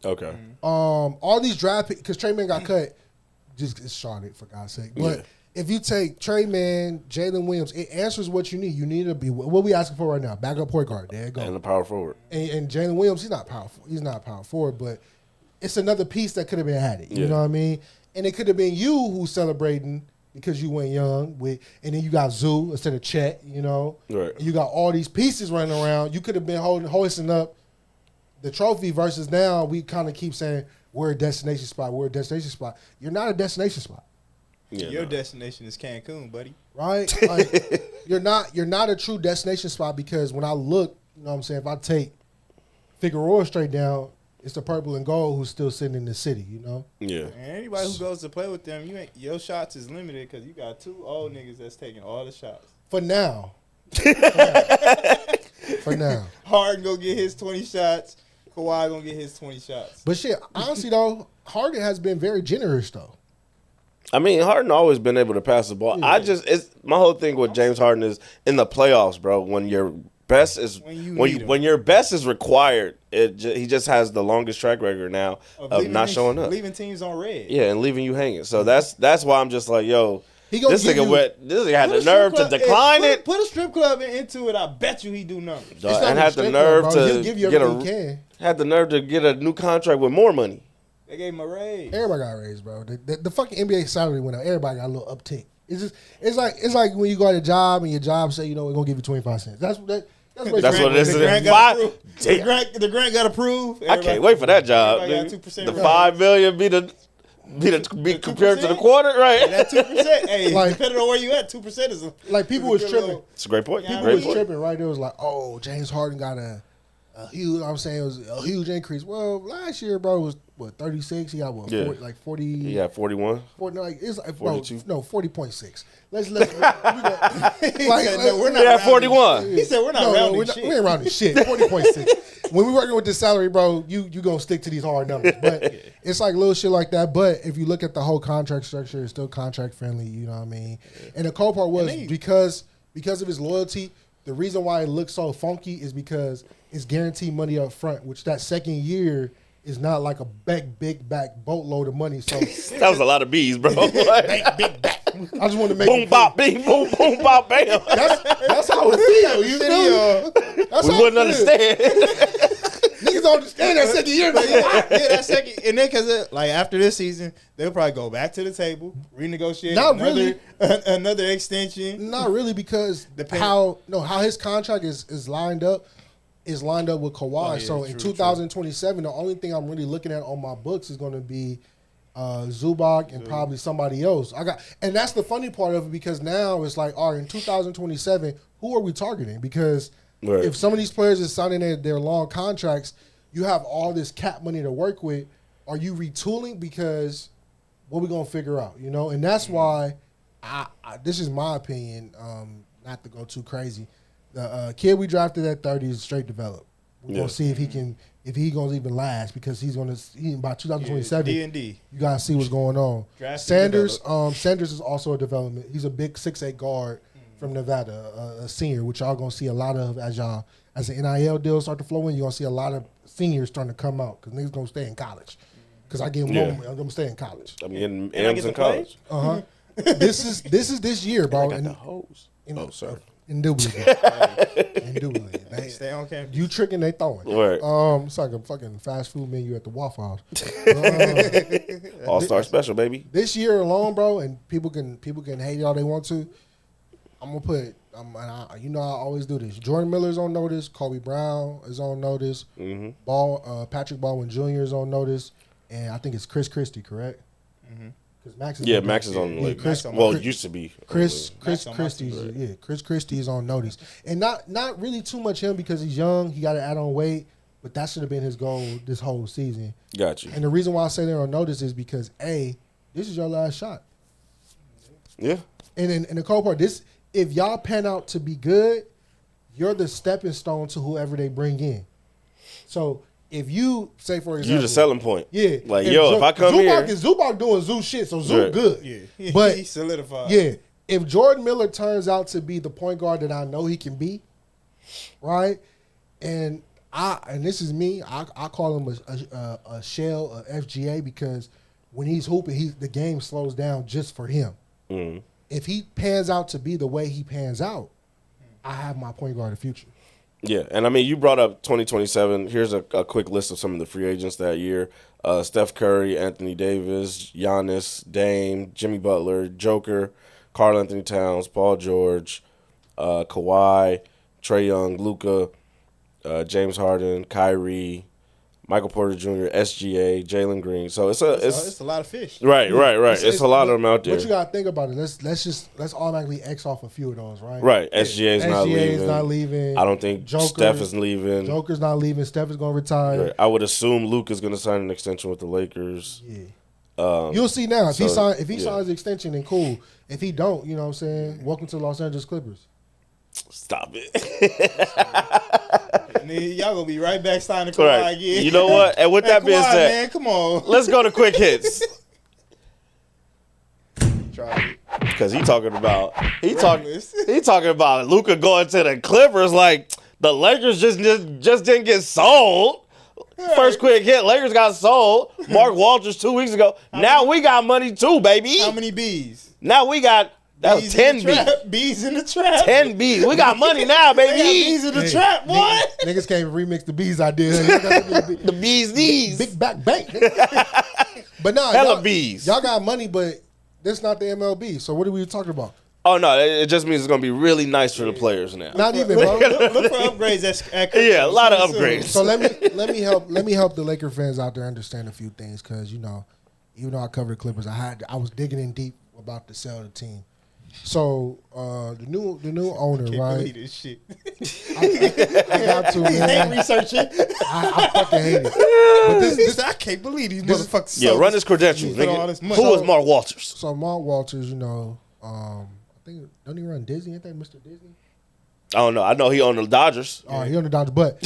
C: Okay.
E: All these draft picks, because Trey Mann got cut, just it's Charlotte, for God's sake. But if you take Trey Mann, Jalen Williams, it answers what you need. You need to be, what we asking for right now? Backup point guard. There you go.
C: And a power forward.
E: And Jalen Williams, he's not powerful. He's not a power forward, but it's another piece that could have been added. You know what I mean? And it could have been you who's celebrating because you went young and then you got Zoo instead of Chet, you know?
C: Right.
E: And you got all these pieces running around. You could have been hoisting up the trophy versus now we kind of keep saying we're a destination spot. You're not a destination spot.
C: Yeah,
D: your destination is Cancun, buddy.
E: Right? Like you're not a true destination spot because when I look, you know what I'm saying, if I take Figueroa straight down, it's the purple and gold who's still sitting in the city, you know?
C: Yeah.
D: And anybody who goes to play with them, your shots is limited because you got two old niggas that's taking all the shots.
E: For now. For now.
D: Harden gonna get his 20 shots. Kawhi gonna get his 20 shots.
E: But shit, honestly though, Harden has been very generous though.
C: I mean, Harden always been able to pass the ball. Yeah. It's my whole thing with James Harden is in the playoffs, bro. When your best is when your best is required, he just has the longest track record now of not showing up,
D: leaving teams on red.
C: Yeah, and leaving you hanging. So that's why I'm just like, yo, this nigga had the nerve to decline it.
D: Put a strip club into it. I bet you he do numbers.
C: And had the nerve to had the nerve to get a new contract with more money.
D: They gave him a raise.
E: Everybody got a raise, bro. The fucking NBA salary went up. Everybody got a little uptick. It's like when you go to a job and your job say, we're gonna give you 25 cents. That's what it is.
D: The grant got approved.
C: I can't wait for that job. The $5 million be compared to the quarter, right?
D: And that 2%. Hey, depending on where you at, 2% is
E: like people was tripping.
C: It's a great point.
E: People was tripping, right? It was like, oh, James Harden got a huge. I'm saying it was a huge increase. Well, last year, bro, was what 36. He got 40.
C: He got 41.
E: 40, no, it's like
C: 42.
E: No, 40.6. Let's
D: we're not
C: at 41.
D: He said we're not rounding shit.
E: We ain't rounding shit. 40.6. When we working with this salary, bro, you gonna stick to these hard numbers. But it's like little shit like that. But if you look at the whole contract structure, it's still contract friendly. You know what I mean? And the cool part was because of his loyalty. The reason why it looks so funky is because it's guaranteed money up front, which that second year is not like a big back boatload of money. So
C: that was a lot of B's, bro.
E: big back. I just want to make
C: boom bop bing boom bop bam.
E: That's how it feels. You feel?
C: We wouldn't understand.
E: Niggas don't understand that second year.
D: That second, and then because after this season, they'll probably go back to the table, renegotiate another extension.
E: Not really, because how his contract is lined up. Is lined up with Kawhi. So in 2027, the only thing I'm really looking at on my books is going to be Zubac and probably somebody else. And that's the funny part of it, because now it's like, all right, in 2027, who are we targeting? Because if some of these players are signing their long contracts, you have all this cap money to work with. Are you retooling? Because what are we going to figure out, And that's why, this is my opinion, not to go too crazy. The kid we drafted at 30 is straight developed. We're gonna see if he gonna even last, because he's by 2027.
D: D&D.
E: You gotta see what's going on. Sanders is also a development. He's a big 6'8" guard from Nevada, a senior, which y'all gonna see a lot of as the NIL deals start to flow in. You're gonna see a lot of seniors starting to come out, because niggas gonna stay in college. Because I give them more, I'm gonna stay in college.
C: I mean, M's in college.
E: This is this year, bro.
C: And the hose. Sorry.
E: Indubitably. They
D: stay on campus.
E: You tricking, they throwing.
C: Right.
E: It's like a fucking fast food menu at the Waffle House.
C: All-Star special, baby.
E: This year alone, bro, and people can hate it all they want to. I'm gonna put, I always do this. Jordan Miller's on notice. Kobe Brown is on notice. Mm-hmm. Patrick Baldwin Jr. is on notice, and I think it's Chris Christie, correct? Mm-hmm.
C: Max is on the list. It used to be.
E: Chris Christie is on notice, and not really too much him, because he's young. He got to add on weight, but that should have been his goal this whole season.
C: Got you.
E: And the reason why I say they're on notice is because this is your last shot.
C: Yeah.
E: And the cool part, if y'all pan out to be good, you're the stepping stone to whoever they bring in. So if you say, for example,
C: you're the selling point.
E: Yeah.
C: Like, if I come here.
E: Zubac doing Zoo shit, so Zoo good.
D: Yeah.
E: But
D: he solidified.
E: Yeah. If Jordan Miller turns out to be the point guard that I know he can be, right? And this is me, I call him a shell, a FGA, because when he's hooping, the game slows down just for him. Mm. If he pans out to be the way he pans out, I have my point guard of the future.
C: Yeah, and I mean, you brought up 2027. Here's a quick list of some of the free agents that year. Steph Curry, Anthony Davis, Giannis, Dame, Jimmy Butler, Joker, Karl Anthony Towns, Paul George, Kawhi, Trae Young, Luka, James Harden, Kyrie, Michael Porter Jr., SGA, Jalen Green. So it's
D: a lot of fish.
C: Right. It's a lot of them out there.
E: But you gotta think about it. Let's automatically X off a few of those, right?
C: Right. SGA is
E: not leaving.
C: I don't think Steph is leaving.
E: Joker's not leaving. Steph is gonna retire.
C: Right. I would assume Luke is gonna sign an extension with the Lakers.
E: Yeah. You'll see now. If he signs the extension, then cool. If he don't, you know what I'm saying? Welcome to Los Angeles Clippers.
C: Stop it.
D: Y'all gonna be right back signing Kawhi
C: Right.
D: again.
C: You know what? And with that being
D: Kawhi,
C: said,
D: man, come on.
C: let's go to quick hits.
D: Try it.
C: Because he talking about Luka going to the Clippers like the Lakers just didn't get sold. First quick hit, Lakers got sold. Mark Walters 2 weeks ago. Now we got money too, baby.
D: How many B's?
C: Now we got that was 10 B's.
D: B's in the trap.
C: 10 B's. We got money now,
D: They got
C: baby.
D: B's in the trap, boy.
E: Niggas can't even remix the bees idea.
C: The B's knees.
E: Big back bank. But nah,
C: Hella B's.
E: Y'all got money, but this not the MLB. So what are we talking about?
C: Oh no, it just means it's gonna be really nice for the players now.
E: Not even, bro.
D: Look for upgrades at
C: Yeah, a lot of upgrades.
E: So let me help the Laker fans out there understand a few things, because even though I covered the Clippers, I was digging in deep about the sell of the team. So the new owner,
D: Can't
E: right?
D: believe this shit.
E: I got to, man.
D: Researching.
E: I fucking hate it. But this
D: I can't believe these motherfuckers.
C: Yeah, run his credentials,
D: Spend all
C: nigga.
D: this money.
C: Who is Mark Walters?
E: so Mark Walters, I think don't he run Disney? Ain't that Mr. Disney?
C: I don't know. I know he on the Dodgers.
E: Oh, he on the Dodgers, but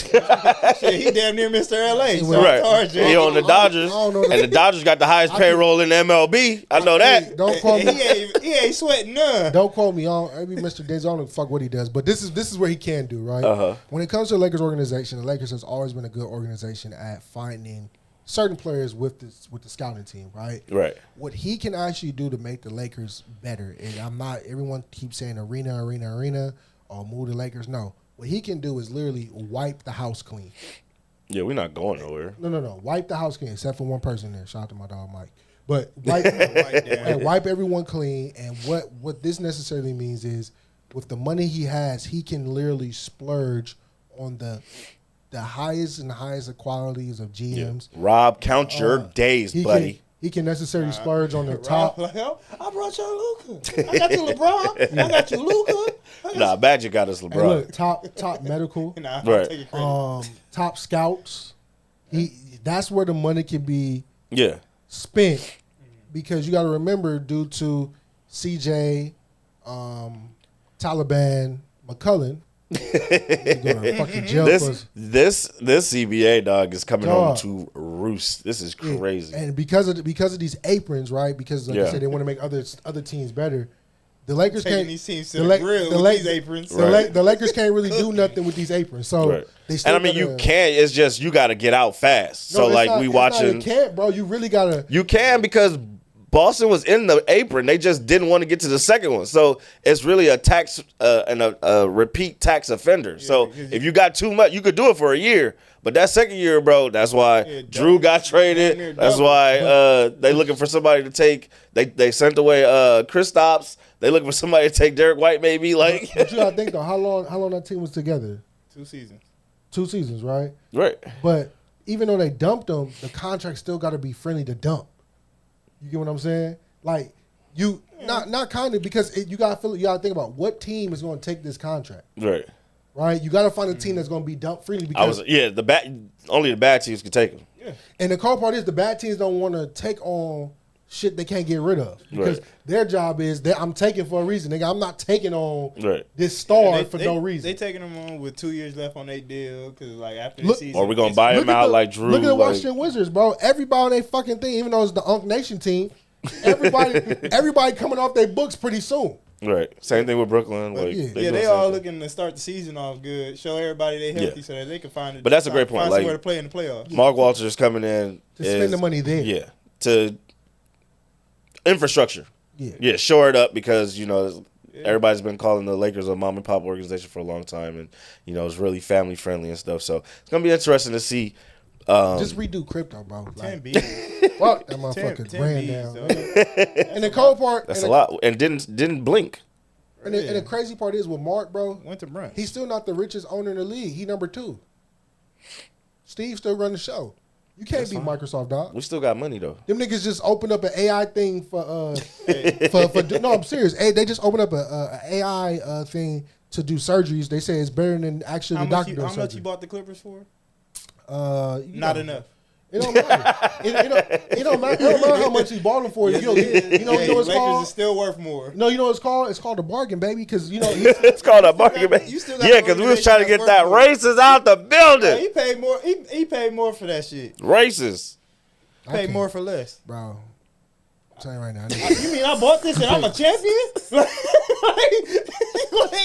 D: Shit, he damn near Mr. LA. So
C: Right.
D: it's hard,
C: He on the Dodgers.
E: I don't know
C: And the Dodgers got the highest payroll in the MLB. I know that.
E: Don't quote
D: he
E: me.
D: ain't sweating none.
E: Don't quote me on every Mr. Disney. I don't know fuck what he does, but this is what he can do, right?
C: Uh-huh.
E: When it comes to the Lakers organization, the Lakers has always been a good organization at finding certain players with the scouting team, right?
C: Right.
E: What he can actually do to make the Lakers better, and everyone keeps saying arena, or move the Lakers. No. What he can do is literally wipe the house clean.
C: Yeah, we're not going nowhere.
E: No. Wipe the house clean, except for one person there. Shout out to my dog Mike. But wipe everyone clean. And what this necessarily means is, with the money he has, he can literally splurge on the highest and highest of qualities of GMs.
C: Rob, count your days, buddy.
E: He can necessarily splurge on the top.
D: Like, I brought you Luka. I got you LeBron. I got you Luka.
C: Nah, Magic got us
E: And
C: LeBron.
E: look, top medical.
D: Nah,
C: Right.
D: I'll take your credit.
E: Top scouts. That's where the money can be
C: Yeah.
E: spent, because you got to remember, due to CJ, Taliban, McCullen, you go to fucking jail.
C: This CBA dog is coming home
E: Dog.
C: to roost. This is crazy.
E: And because of these aprons, right? Because like I said, they want to make other teams better. The Lakers
D: Taking
E: can't.
D: these teams to the grill with these aprons.
E: The Lakers can't really do nothing with these aprons. So
C: Right.
E: they still.
C: And I mean, you can't. It's just you got to get out fast. So like we watching.
E: You can't, bro. You really gotta.
C: You can, because Boston was in the apron. They just didn't want to get to the second one. So it's really a tax and a repeat tax offender. So if you got too much, you could do it for a year. But that second year, bro, that's why Drew got traded. That's why they looking for somebody to take. They sent away Kristaps. They looking for somebody to take Derek White, maybe. Like,
E: But you gotta think though, how long that team was together?
D: 2 seasons.
E: 2 seasons, right?
C: right?
E: But even though they dumped him, the contract still got to be friendly to dump. You get what I'm saying? Like you not kind of, because you got to think about what team is going to take this contract.
C: Right.
E: Right? You got to find a team that's going to be dump friendly, because
C: only the bad teams can take him.
E: and the cool part is the bad teams don't want to take on shit they can't get rid of, because their job is that I'm taking for a reason. Nigga, I'm not taking on this star for no reason.
D: They taking them on with 2 years left on their deal, because like after the season,
C: Or we gonna buy him out like Drew.
E: Look at the
C: like,
E: Washington Wizards, bro. Everybody on their fucking thing, even though it's the Unk Nation team, everybody coming off their books pretty soon.
C: Right. Same thing with Brooklyn. Like,
D: they all looking to start the season off good, show everybody they healthy so that they can find it.
C: But that's a great point.
D: Find
C: Like,
D: somewhere to play in the playoffs.
C: Mark Walters is coming in
E: To spend the money there.
C: Yeah. To infrastructure.
E: Yeah.
C: Shore it up, because everybody's been calling the Lakers a mom and pop organization for a long time, and it's really family friendly and stuff. So it's gonna be interesting to see.
E: Just redo crypto, bro.
D: 10
E: Like,
D: B's.
E: fuck that motherfucker
D: 10
E: ran
D: B's,
E: down.
D: dog.
E: And the cold part,
C: That's a lot, and didn't blink.
E: And the crazy part is with Mark, bro.
D: Went to brunch.
E: He's still not the richest owner in the league. He number 2. Steve still running the show. You can't beat Microsoft, dog.
C: We still got money though.
E: Them niggas just opened up an AI thing for no, I'm serious. They just opened up a AI thing to do surgeries. They say it's better than actually the doctor doing
D: How much
E: surgery.
D: you bought the Clippers for?
E: Not
D: Enough.
E: It don't matter. It don't matter how much he's balling for. You know what it's
D: Lakers
E: called?
D: is still worth more.
E: No, you know what it's called? It's called a bargain, baby. Because
C: It's called a bargain, baby. Yeah, because we was trying to get that racist out the building.
D: Yeah, he paid more. He paid more for that shit.
C: Racist.
D: Paid more for less.
E: Bro, I'm telling you right now.
D: You mean I bought this and I'm a champion?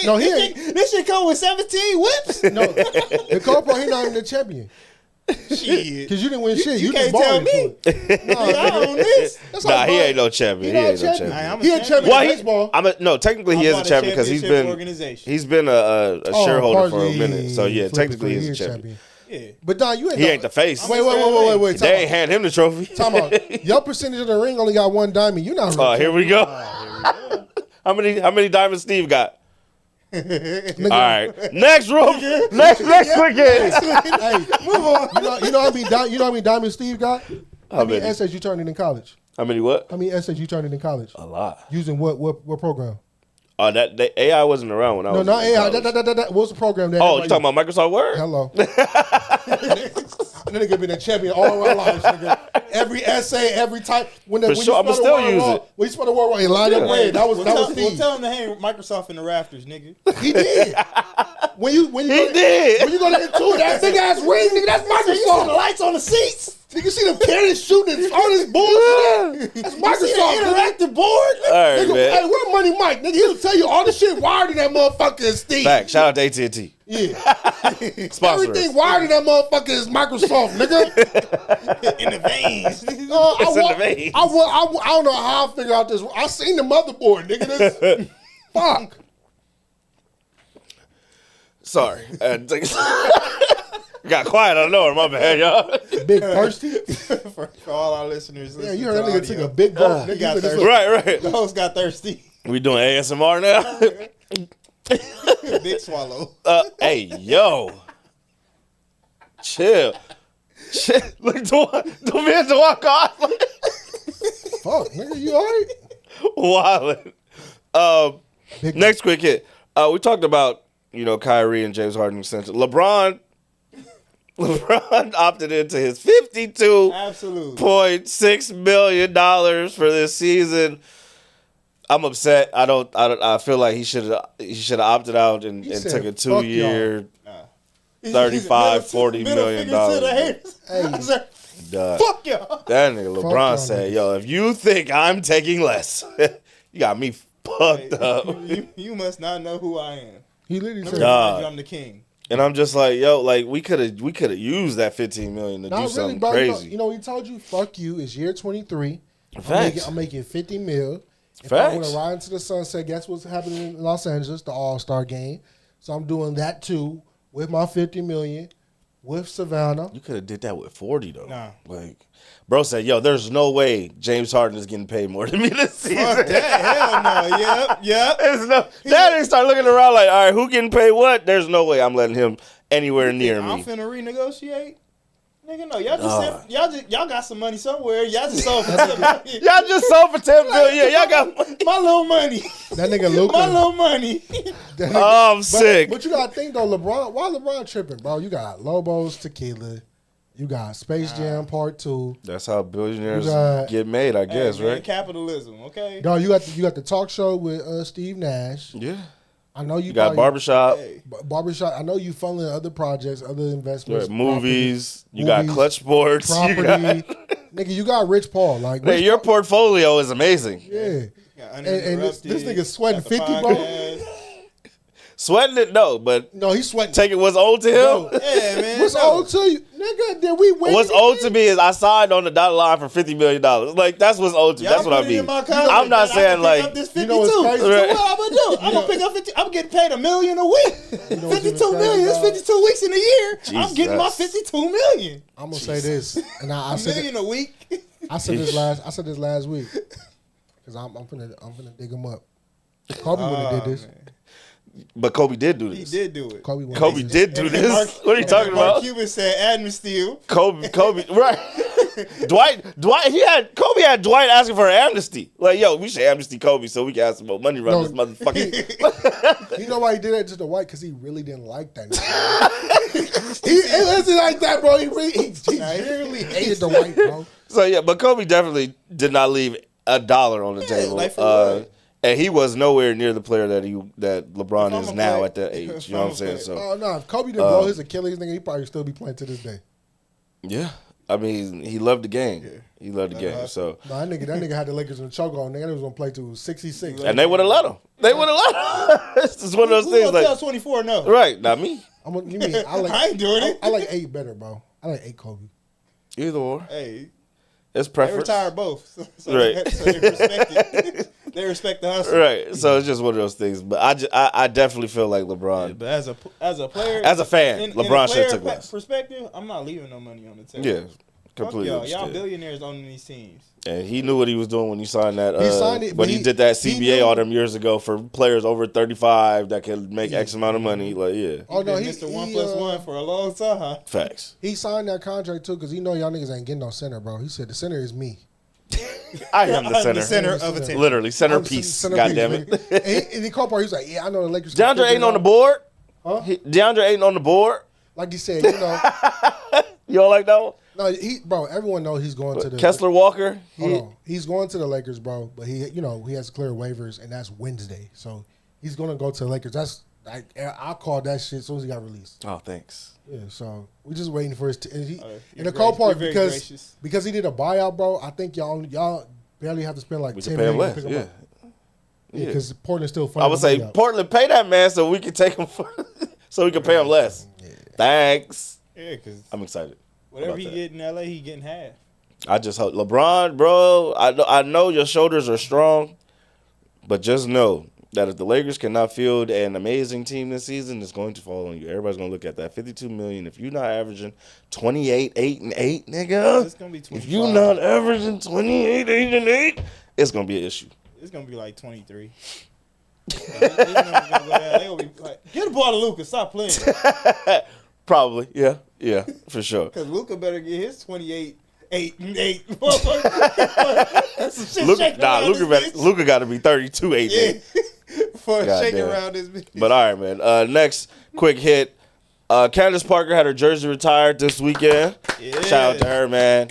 E: No, he ain't.
D: This shit come with 17 whips?
E: No, the Cobra, he not even the champion.
D: Shit.
E: Because you didn't win shit.
D: You
E: just
D: can't tell
E: balling
D: me.
E: for it. No,
D: I own this.
E: That's
C: Nah,
E: like
C: he
E: buying-
C: ain't no champion. He
E: not
C: ain't no
E: champion.
C: champion.
E: He a champion
C: Well,
E: in baseball.
C: no, technically he
D: I
C: is a
D: bought a
C: champion because he's
D: championship
C: been
D: organization.
C: he's been a shareholder for a minute. So yeah,
E: Flip it,
C: technically
E: flip it,
C: he's a champion.
D: Yeah.
E: But Don, you ain't.
C: He ain't the face.
E: Wait.
C: They ain't hand him the trophy.
E: Time out. Your percentage of the ring only got one diamond. You not.
C: Oh, here we go. How many diamonds Steve got? All right. Next room. Next quick hit.
E: Hey, move on. You know how many diamonds Steve got? How many
C: many?
E: essays you turned in college?
C: How many what?
E: How many essays you turned in college?
C: A lot.
E: Using what program?
C: Oh, that AI wasn't around when I
E: No,
C: was.
E: not
C: in
E: AI.
C: college.
E: What was the program that?
C: Oh, you talking about Microsoft Word?
E: Hello. That nigga been a champion all our lives, nigga. Every essay, every type. When
C: For sure, I'ma still use it.
E: When you spell the word wrong, it lined up red. That was
D: We'll
E: Steve.
D: tell him to hang Microsoft in the rafters, nigga.
E: He did. When you
C: did.
E: When you go to get to it, that big ass ring, nigga, that's
D: You see
E: Microsoft.
D: the lights on the seats?
E: Nigga, see them cannons shooting all this bullshit. That's
D: You see
E: Microsoft.
D: the
E: nigga.
D: interactive board?
C: All right,
E: Nigga,
C: man.
E: hey, where Money Mike? Nigga, he'll tell you all the shit wired in that motherfucker is Steve.
C: Fact. Shout out to AT&T.
E: Yeah.
C: Sponsor
E: Everything
C: us.
E: wired in that motherfucker is Microsoft, nigga.
D: In the veins.
C: It's in the veins.
E: I don't know how I figured out this. I seen the motherboard, nigga. This, fuck.
C: Sorry. Got quiet out of nowhere. My bad, y'all.
E: Big thirsty.
D: For all our listeners.
E: Yeah, you heard that nigga took a big gulp.
D: He
E: Nigga,
D: got
E: you
D: thirsty.
C: Right.
D: The host got thirsty.
C: We doing ASMR now?
D: Big swallow.
C: Hey, yo. Chill. Look, don't be to walk off.
E: fuck, nigga, you alright?
C: Wildin'.
E: Big
C: Next quick hit. We talked about, Kyrie and James Harden extension. LeBron opted into his
D: Absolutely.
C: $52.6 million for this season. I'm upset. I feel like he should have opted out and
E: said,
C: took a
E: "Fuck
C: 2-year, $35-40 million.
E: Hey,
C: Duh.
D: Fuck y'all.
C: That nigga LeBron
E: y'all
C: said,
E: niggas.
C: "Yo, if you think I'm taking less, you got me fucked up."
D: You must not know who I am.
E: he literally
D: Let
E: said,
D: me
C: Nah.
D: remind you I'm the king.
C: And I'm just like, yo, like we could have used that $15 million to do
E: not really,
C: something
E: bro.
C: crazy.
E: You know, he told you, fuck you, it's year 23.
C: Facts.
E: I'm making 50 mil. If I want
C: Facts.
E: to ride into the sunset, guess what's happening in Los Angeles, the All-Star game. So I'm doing that too with my 50 million with Savannah.
C: You could have did that with 40 though.
D: Nah.
C: Like, bro said, yo, there's no way James Harden is getting paid more than me this season.
D: Fuck that. Hell no. Yep.
C: There's no. That didn't start looking around like, all right, who getting paid what? There's no way I'm letting him anywhere near
D: I'm
C: me.
D: finna renegotiate. Nigga, no, y'all got some money somewhere. Y'all just sold for 10 million.
C: Y'all just sold for $10 billion. Y'all got money.
D: My little money.
E: That nigga Luka.
D: My little money.
E: that nigga-
C: Oh, I'm sick.
E: But you gotta think though, LeBron. Why LeBron tripping, bro? You got Lobos Tequila. You got Space Jam Part 2.
C: That's how billionaires
E: You got-
C: get made, I guess,
D: Hey, man,
C: right?
D: Capitalism, okay?
E: No, you got the talk show with Steve Nash.
C: Yeah.
E: I know
C: You got
E: probably-
C: barbershop,
D: Hey,
E: barbershop. I know you funneling other projects, other investments,
C: movies. You
E: property,
C: got clutch sports.
E: property.
C: You got,
E: Nigga, you got Rich Paul. Like,
C: hey,
E: Rich
C: your
E: Paul,
C: portfolio is amazing.
E: yeah.
D: got
E: And this
D: Uninterrupted,
E: nigga sweating
D: got the
E: 50, bro.
D: podcast.
C: Sweating it, no, but
E: No, he's sweating.
C: take it what's owed to him.
E: Bro,
D: Yeah, man.
E: what's
D: no.
E: owed to you, nigga? Did we win?
C: What's owed to me is I signed on the dotted line for $50 million. Like, that's what's owed to me.
D: Y'all
C: That's what I
D: put it in
C: mean.
D: my contract
C: I'm not
D: that I
C: saying,
D: can pick
C: like,
D: up this
E: you
D: 52.
E: know what's crazy?
D: So what I'm gonna do? I'm gonna pick up 50. I'm getting paid $1 million a week.
E: You know what's
D: 52
E: even
D: million. It's
E: crazy,
D: 52 weeks in a year. I'm
C: Jesus.
D: getting my 52 million.
E: I'm gonna say this, and I
D: A
E: said
D: million a week.
E: I said this last week because I'm finna dig him up. Kobe would have did this.
D: Man.
C: But Kobe did do
D: He
C: this.
D: did do it.
E: Kobe would've
C: Kobe
E: did
C: did do
D: And
C: this. What are you talking
D: Mark
C: about?
D: Cuban said amnesty.
C: Kobe, right. Dwight, Kobe had Dwight asking for an amnesty. Like, yo, we should amnesty Kobe so we can have some more money around
E: No.
C: this motherfucker.
E: You know why he did that to the white? Because he really didn't like that nigga. It wasn't like that, bro. He really hated the white, bro.
C: So yeah, but Kobe definitely did not leave $1 on the table.
D: Like for
C: and he was nowhere near the player that LeBron is now at that age.
D: If
C: You know what I'm
D: I'm
C: saying?
D: a
C: So
E: Oh no, if Kobe didn't blow his Achilles, nigga, he probably still be playing to this day.
C: yeah, I mean, he loved the game.
D: Yeah.
C: He loved the game. So
E: No, that nigga had the Lakers in the chokehold. Nigga, they was gonna play to 66.
C: and they would have let him. They would have let him. It's just one of those
D: Who
C: things.
D: gonna tell
C: Like
D: 24 no?
C: right, not me.
E: You mean I like?
D: I ain't doing it.
E: I like 8 better, bro. I like 8 Kobe.
C: Either or,
D: Hey,
C: it's
D: they
C: preference.
D: retired both. So
C: Right.
D: so they respect it. They respect the hustle.
C: Right. So it's just one of those things. But I definitely feel like LeBron.
D: But as a player,
C: As a fan,
D: in
C: LeBron
D: a
C: should have
D: player
C: took less.
D: perspective, I'm not leaving no money on the table.
C: Yeah.
D: Fuck
C: Completely.
D: y'all. Y'all
C: understand.
D: billionaires owning these teams.
C: And he knew what he was doing when he signed that.
E: He signed it,
C: when
E: but
C: he
E: he-
C: did that
E: he
C: CBA
E: knew-
C: all them years ago for players over 35 that can make X amount of money. Like, yeah,
E: Oh no,
D: Been
E: he
D: Mr. 1+1 for a long time.
C: facts.
E: he signed that contract too because he know y'all niggas ain't getting no center, bro. He said the center is me.
C: I am the
D: I'm
C: center.
D: the center of attention.
C: Literally centerpiece. God damn it.
E: And he called part. He was like, "Yeah, I know the Lakers." can
C: DeAndre
E: figure
C: ain't
E: it
C: on the
E: out."
C: board.
E: Huh?
C: DeAndre ain't on the board.
E: Like he said, you know,
C: You don't like that one?
E: no, bro. Everyone knows he's going to the
C: Kessler Walker.
E: Hold on. He's going to the Lakers, bro. But he has clear waivers, and that's Wednesday. So he's gonna go to the Lakers. That's I called that shit as soon as he got released.
C: Oh, thanks.
E: Yeah. So we're just waiting for his. And
D: you're
E: the cold part
D: you're very gracious.
E: because he did a buyout, bro. I think y'all barely have to spend like
C: We
E: 10
C: can pay him
E: million to
C: less.
E: pick him
C: Yeah.
E: up. Yeah, because Portland's still
C: I
E: funding.
C: would say
E: the buyout.
C: Portland, pay that man so we can take him for, so we can pay him less. Thanks.
D: Yeah, because
C: I'm excited.
D: whatever
C: about
D: he
C: that.
D: get in LA, he getting half.
C: I just hope LeBron, bro. I know your shoulders are strong, but just know that if the Lakers cannot field an amazing team this season, it's going to fall on you. Everybody's gonna look at that $52 million. If you're not averaging 28, 8, and 8, nigga,
D: It's gonna be 25.
C: if you're not averaging 28, 8, and 8, it's gonna be an issue.
D: It's gonna be like 23. These numbers gonna go down. They gonna be like, get the ball to Luka. Stop playing.
C: Probably, yeah, for sure.
D: Because Luka better get his 28, 8, and 8. That's some shit shaking around this bitch.
C: Luka got to be 32, 8, 8.
D: Yeah. For
C: God
D: shaking
C: damn.
D: around this bitch.
C: But all right, man. Next quick hit. Candace Parker had her jersey retired this weekend.
D: Yeah.
C: Shout out to her, man.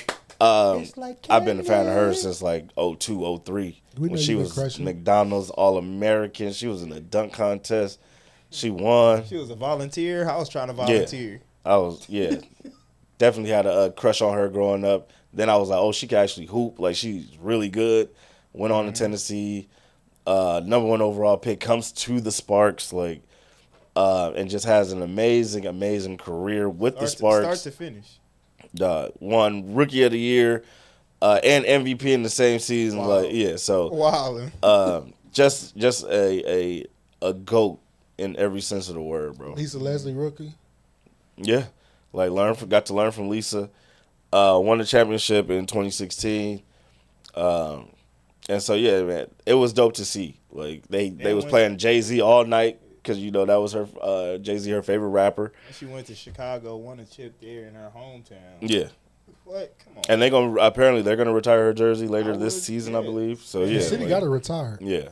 E: like
C: I've been a fan of her since like 02, 03.
E: We know
C: When she
E: you been
C: was
E: crushing.
C: McDonald's All-American. She was in the dunk contest. She won.
D: She was a volunteer. I was trying to volunteer.
C: Definitely had a crush on her growing up. Then I was like, oh, she can actually hoop. Like, she's really good. Went on to Tennessee. Number 1 overall pick. Comes to the Sparks. Like, and just has an amazing career with the Sparks.
D: Start to finish.
C: Won Rookie of the Year and MVP in the same season.
D: Wow.
C: Like, yeah, so
D: Wow.
C: just a GOAT in every sense of the word, bro.
E: Lisa Leslie rookie.
C: Yeah, like got to learn from Lisa. Won the championship in 2016. And so yeah, man, it was dope to see. Like they was playing Jay-Z all night because that was her Jay-Z, her favorite rapper.
D: She went to Chicago, won a chip there in her hometown.
C: Yeah.
D: What? Come on.
C: And they're gonna retire her jersey later this
D: would,
C: season,
D: yeah.
C: I believe. So
E: The
C: yeah,
E: city
C: like,
E: got to retire.
C: yeah.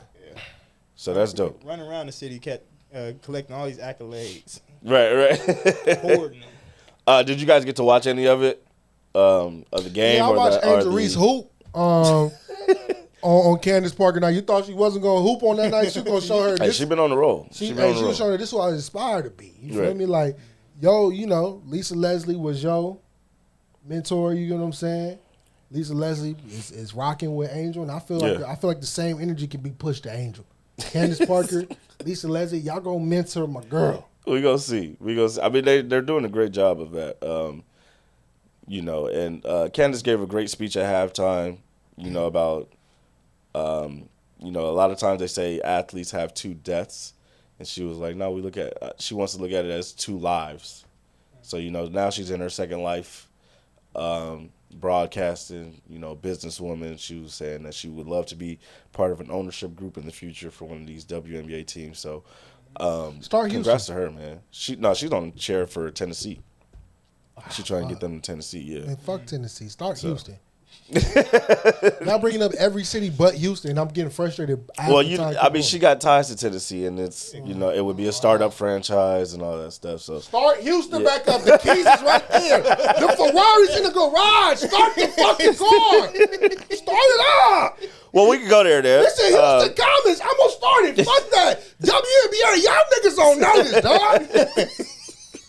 C: So that's dope.
D: Running around the city, collecting all these accolades.
C: Right.
D: Hoarding them.
C: Did you guys get to watch any of it? Of the game?
E: Yeah, I
C: or
E: watched
C: or
E: Angel Reese hoop on Candace Parker. Now you thought she wasn't gonna hoop on that night. She was gonna show her
C: Hey,
E: this.
C: she been on the roll.
E: She
C: been on the
E: was
C: roll.
E: showing her this is what I aspire to be. You feel
C: Right.
E: me? Like, yo, Lisa Leslie was your mentor. You know what I'm saying? Lisa Leslie is rocking with Angel, and I feel like the same energy can be pushed to Angel. Candace Parker, Lisa Leslie, y'all gonna mentor my girl.
C: We gonna see. I mean, they're doing a great job of that. And Candace gave a great speech at halftime. About a lot of times they say athletes have 2 deaths, and she was like, no, we look at. She wants to look at it as 2 lives. So now she's in her second life, broadcasting. Businesswoman. She was saying that she would love to be part of an ownership group in the future for one of these WNBA teams. So.
E: Start
C: Congrats to her, man. She's on the chair for Tennessee. She's trying to get them to Tennessee, yeah.
E: Man, fuck Tennessee. Start Houston. Not bringing up every city but Houston. I'm getting frustrated.
C: Well, she got ties to Tennessee, and it's it would be a startup franchise and all that stuff. So
E: start Houston back up. The keys is right there. The Ferrari's in the garage. Start the fucking car. Start it up.
C: Well, we can go there.
E: Listen, Houston comments. I'm gonna start it. Fuck that. WNBA, y'all niggas don't know this, dog.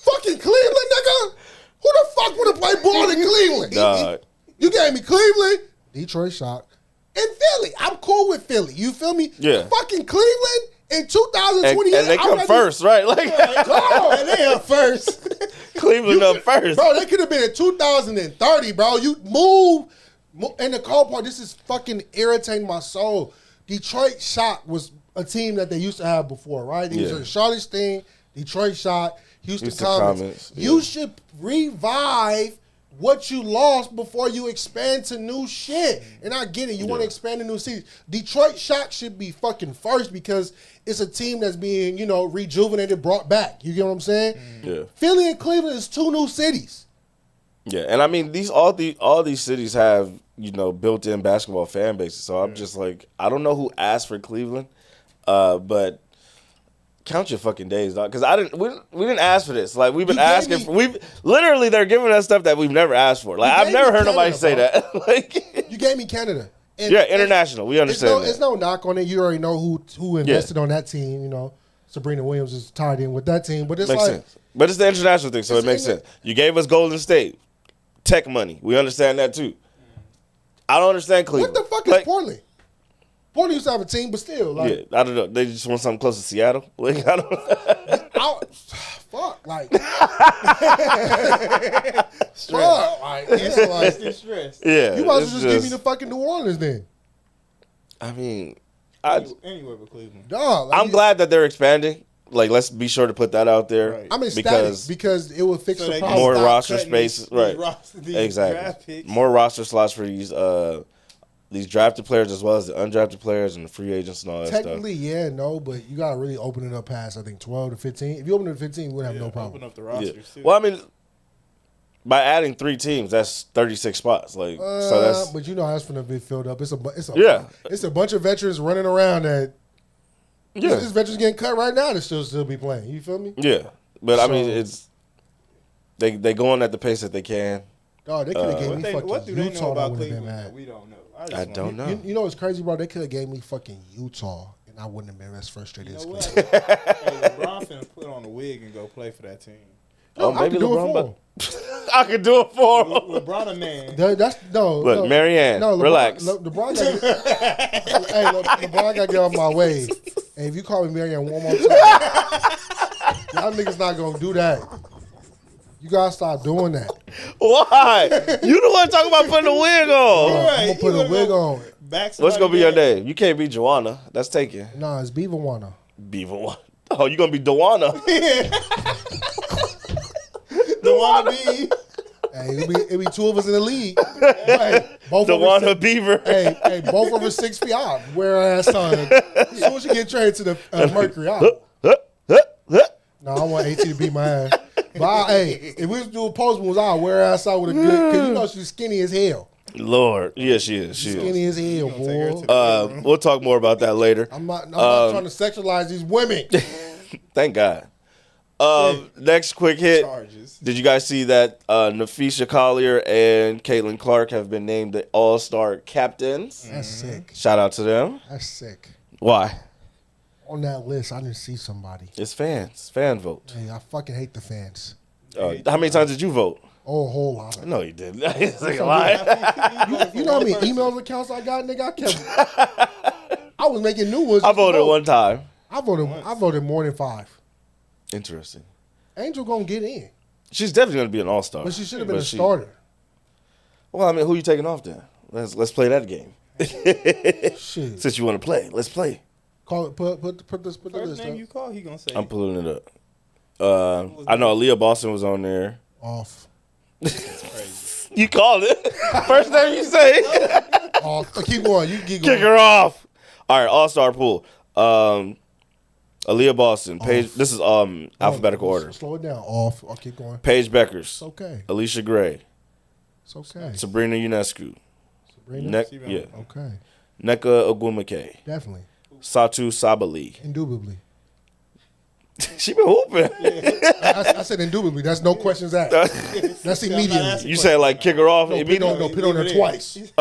E: Fucking Cleveland, nigga. Who the fuck would have played ball in Cleveland?
C: Dog.
E: You gave me Cleveland, Detroit Shock, and Philly. I'm cool with Philly. You feel me?
C: Yeah.
E: Fucking Cleveland in 2028.
C: And they come first, right? Like,
D: And they up first.
C: Cleveland up first.
E: Bro, they could have been in 2030, bro. You move. And the cold part, this is fucking irritating my soul. Detroit Shock was a team that they used to have before, right? They used to Charlotte Sting, Detroit Shock, Houston Comets.
C: Yeah.
E: You should revive what you lost before you expand to new shit. And I get it. You want to expand to new cities. Detroit Shock should be fucking first because it's a team that's being, rejuvenated, brought back. You get what I'm saying?
C: Yeah.
E: Philly and Cleveland is two new cities.
C: Yeah, and I mean all these cities have, built-in basketball fan bases. So I'm just like, I don't know who asked for Cleveland, but count your fucking days, dog. Because we didn't ask for this. Like, we've been asking for, literally they're giving us stuff that we've never asked for. Like, I've never heard nobody say that. Like,
E: you gave me Canada. And
C: international. We understand.
E: There's no knock on it. You already know who invested on that team. Sabrina Williams is tied in with that team. But it's
C: makes sense. But it's the international thing, so it makes sense. You gave us Golden State, Tech money. We understand that too. I don't understand Cleveland.
E: What the fuck is Portland? Portland used to have a team, but still, like,
C: I don't know. They just want something close to Seattle. Like, I don't.
E: Fuck, like,
D: It's stress.
C: Yeah,
E: you might as well just give me the fucking New Orleans then.
C: I mean,
D: Anywhere but Cleveland.
E: Dog,
C: I'm glad that they're expanding. Like, let's be sure to put that out there.
D: Right.
E: I'm ecstatic because it will fix the problem.
C: More roster space, right?
D: These
C: Exactly.
D: draft picks.
C: More roster slots for these drafted players as well as the undrafted players and the free agents and all that
E: Technically, but you gotta really open it up past, I think, 12 to 15. If you open it to 15, we would have no problem.
D: Open up the rosters too.
C: Well, I mean, by adding 3 teams, that's 36 spots. Like, so that's.
E: But that's gonna be filled up. It's a bunch of veterans running around that.
C: Yeah.
E: This veterans getting cut right now that still be playing. You feel me?
C: Yeah, but I mean, it's they going at the pace that they can.
E: Oh, they could have gave me fucking
D: what do they know
E: Utah.
D: about
E: I would have been
D: Cleveland
E: mad.
D: that we don't know?
C: I don't know.
E: You know what's crazy, bro? They could have gave me fucking Utah, and I wouldn't have been as frustrated as
D: What?
E: Cleveland.
D: Hey, LeBron finna put on a wig and go play for that team.
E: I can do it for him.
C: I can do it for him.
D: LeBron a man.
C: Look, Marianne, relax.
E: LeBron got to get off my way. And if you call me Marianne one more time, y'all niggas not going to do that. You got to stop doing that.
C: Why? You the one talking about putting a wig on.
E: I'm going to put a wig on.
C: What's going to be your name? You can't be Joanna. That's taken.
E: Nah, it's Beaverwana.
C: Beaverwana. Oh, you going to be Dewana.
D: Dewana B.
E: Hey, it be 2 of us in the league. Hey, both
C: Dewana
E: of us,
C: Beaver.
E: Hey, both of us 6 feet out. Whereas son, as soon as you get traded to the Mercury, no, I want AT to beat my ass. But if we was to do a post moves, I'll wear her ass out with a good, because she's skinny as hell.
C: Lord, yeah, she is. She
E: skinny as hell, boy.
C: We'll talk more about that later.
E: I'm not trying to sexualize these women.
C: Thank God. Next quick hit.
D: Charges.
C: Did you guys see that Nafisha Collier and Caitlin Clark have been named the All-Star captains?
E: That's sick.
C: Shout out to them.
E: That's sick.
C: Why?
E: On that list, I didn't see somebody.
C: It's fans. Fan vote.
E: Hey, I fucking hate the fans.
C: How many times did you vote?
E: Oh, a whole lot.
C: No, you didn't. It's like a lie.
E: You know how many emails accounts I got, nigga? I was making new ones.
C: I voted one time.
E: I voted more than 5.
C: Interesting.
E: Angel gonna get in.
C: She's definitely gonna be an all-star.
E: But she should have been a starter.
C: Well, I mean, who you taking off then? Let's play that game.
E: Shit.
C: Since you want to play, let's play.
E: Call it. Put the
D: First
E: list
D: name
E: up.
D: you call, he gonna say.
C: I'm pulling it up. I know Aaliyah Boston was on there.
E: Off.
D: Crazy.
C: You called it. First name you say.
E: Off. Keep going. You keep going.
C: Kick her off. All right, all-star pool. Aaliyah Boston. Paige. This is alphabetical order.
E: Slow it down. Off. I'll keep going.
C: Paige Beckers.
E: It's okay.
C: Alicia Gray.
E: It's okay.
C: Sabrina Ionescu. Yeah.
E: Okay.
C: Nneka Ogwumike.
E: Definitely.
C: Satu Sabali.
E: Indubitably.
C: She been hooping.
E: I said indubitably. That's no questions asked. That's immediately.
C: You said like kick her off?
E: No, put on her twice. Shit.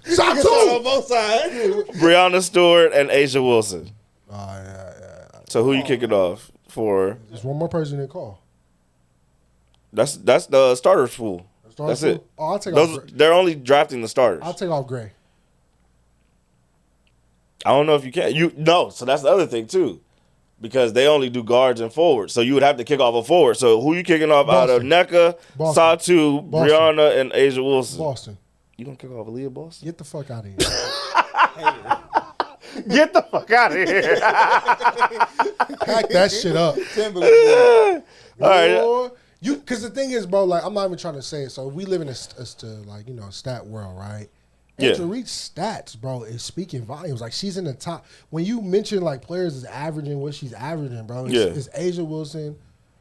D: Satu on both sides.
C: Breonna Stewart and Asia Wilson.
E: Yeah.
C: So who you kicking off for?
E: There's one more person to call.
C: That's the starters pool. That's it.
E: Oh, I'll take off.
C: They're only drafting the starters.
E: I'll take off Gray.
C: I don't know if you can. So that's the other thing too, because they only do guards and forwards. So you would have to kick off a forward. So who you kicking off out of Nneka, Satu, Breonna, and Asia Wilson?
E: Boston.
C: You gonna kick off Aaliyah Boston?
E: Get the fuck out of here.
C: Get the fuck out of here.
E: Pack that shit up.
C: All right.
E: Because the thing is, bro, like, I'm not even trying to say it. So we live in a stat world, right?
C: Yeah.
E: And to reach stats, bro, is speaking volumes. Like, she's in the top. When you mention, like, players is averaging what she's averaging, bro, it's Asia Wilson,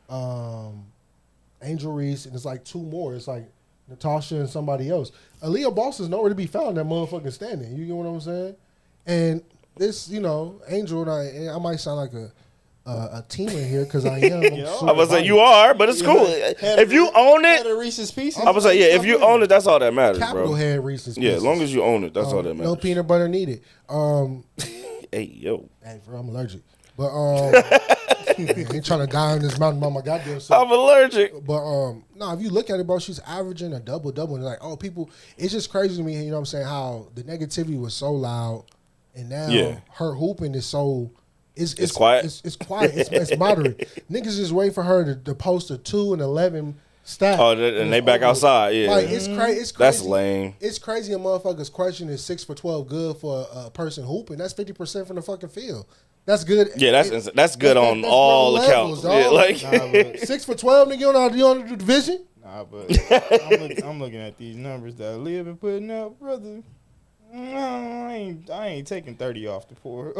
E: Angel Reese, and it's like two more. It's like Natasha and somebody else. Aaliyah Boston's nowhere to be found in that motherfucking standing. You get what I'm saying? And this, Angel, and I might sound like a teamer here because I am.
C: I was like, you are, but it's cool. If you own it,
D: Reese's Pieces.
C: I was like, yeah, if you own it, that's all that matters,
E: Capital
C: bro.
E: head Reese's Pieces.
C: Yeah, as long as you own it, that's all that matters.
E: No peanut butter needed.
C: Hey, yo.
E: Hey, bro, I'm allergic. But I ain't trying to die on this mountain by my goddamn self.
C: I'm allergic.
E: But no, if you look at it, bro, she's averaging a double-double. And like, people, it's just crazy to me, you know what I'm saying, how the negativity was so loud and now her hooping is so... It's
C: quiet.
E: It's quiet. It's moderate. Niggas just waiting for her to post a 2 and 11 stat.
C: Oh, and they back outside. Yeah,
E: like it's crazy.
C: That's lame.
E: It's crazy. A motherfucker's question is 6 for 12 good for a person hooping. That's 50% from the fucking field. That's good.
C: Yeah, that's good on all accounts. Yeah, like
E: 6 for 12, nigga. You on the division?
D: Nah, but I'm looking at these numbers that Aaliyah been putting up, brother. I ain't taking 30 off the floor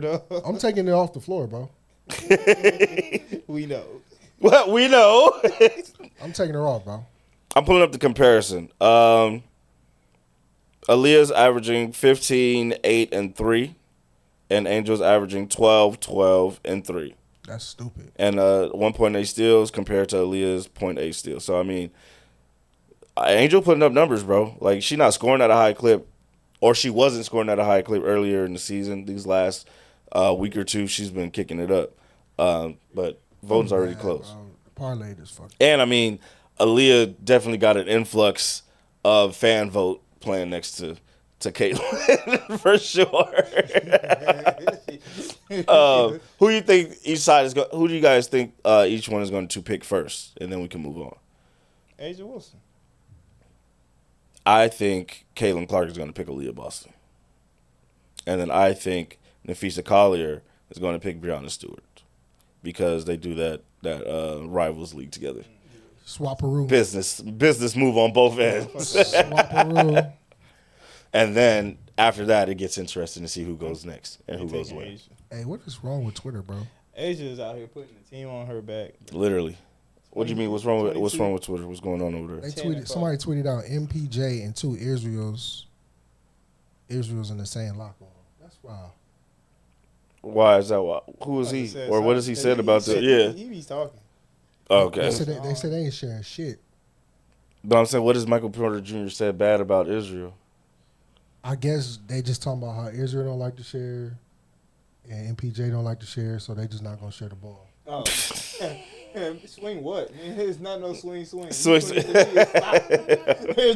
D: though.
E: I'm taking it off the floor, bro.
D: We know.
C: Well, we know.
E: I'm taking her off, bro.
C: I'm pulling up the comparison. Aaliyah's averaging 15, 8, and 3, and Angel's averaging 12, 12, and 3.
E: That's stupid.
C: And 1.8 steals compared to Aaliyah's 0.8 steals. So I mean, Angel putting up numbers, bro. Like, she not scoring at a high clip. Or she wasn't scoring at a high clip earlier in the season. These last week or two, she's been kicking it up. But voting's already close.
E: Parlay this fuck.
C: And, I mean, Aaliyah definitely got an influx of fan vote playing next to Caitlyn, for sure. Who do you think each side is going? Who do you guys think each one is going to pick first? And then we can move on.
D: Asia Wilson.
C: I think Caitlin Clark is going to pick Aaliyah Boston. And then I think Nafisa Collier is going to pick Breonna Stewart because they do that Rivals League together.
E: Swapperoo.
C: Business move on both ends.
E: Swapperoo.
C: And then after that, it gets interesting to see who goes next and who goes where.
E: Hey, what is wrong with Twitter, bro?
D: Asia is out here putting the team on her back.
C: Literally. What do you mean? What's wrong with Twitter? What's going on over there?
E: Somebody tweeted out MPJ and 2 Israel's in the same locker room. That's wild.
C: Why is that? Who is he? Or what has he said about that? Yeah.
D: He be talking.
C: Okay.
E: They said they ain't sharing shit.
C: But I'm saying, what has Michael Porter Jr. said bad about Israel?
E: I guess they just talking about how Israel don't like to share and MPJ don't like to share, so they just not going to share the ball.
D: Oh. Swing what? Man, there's not no swing.
C: There's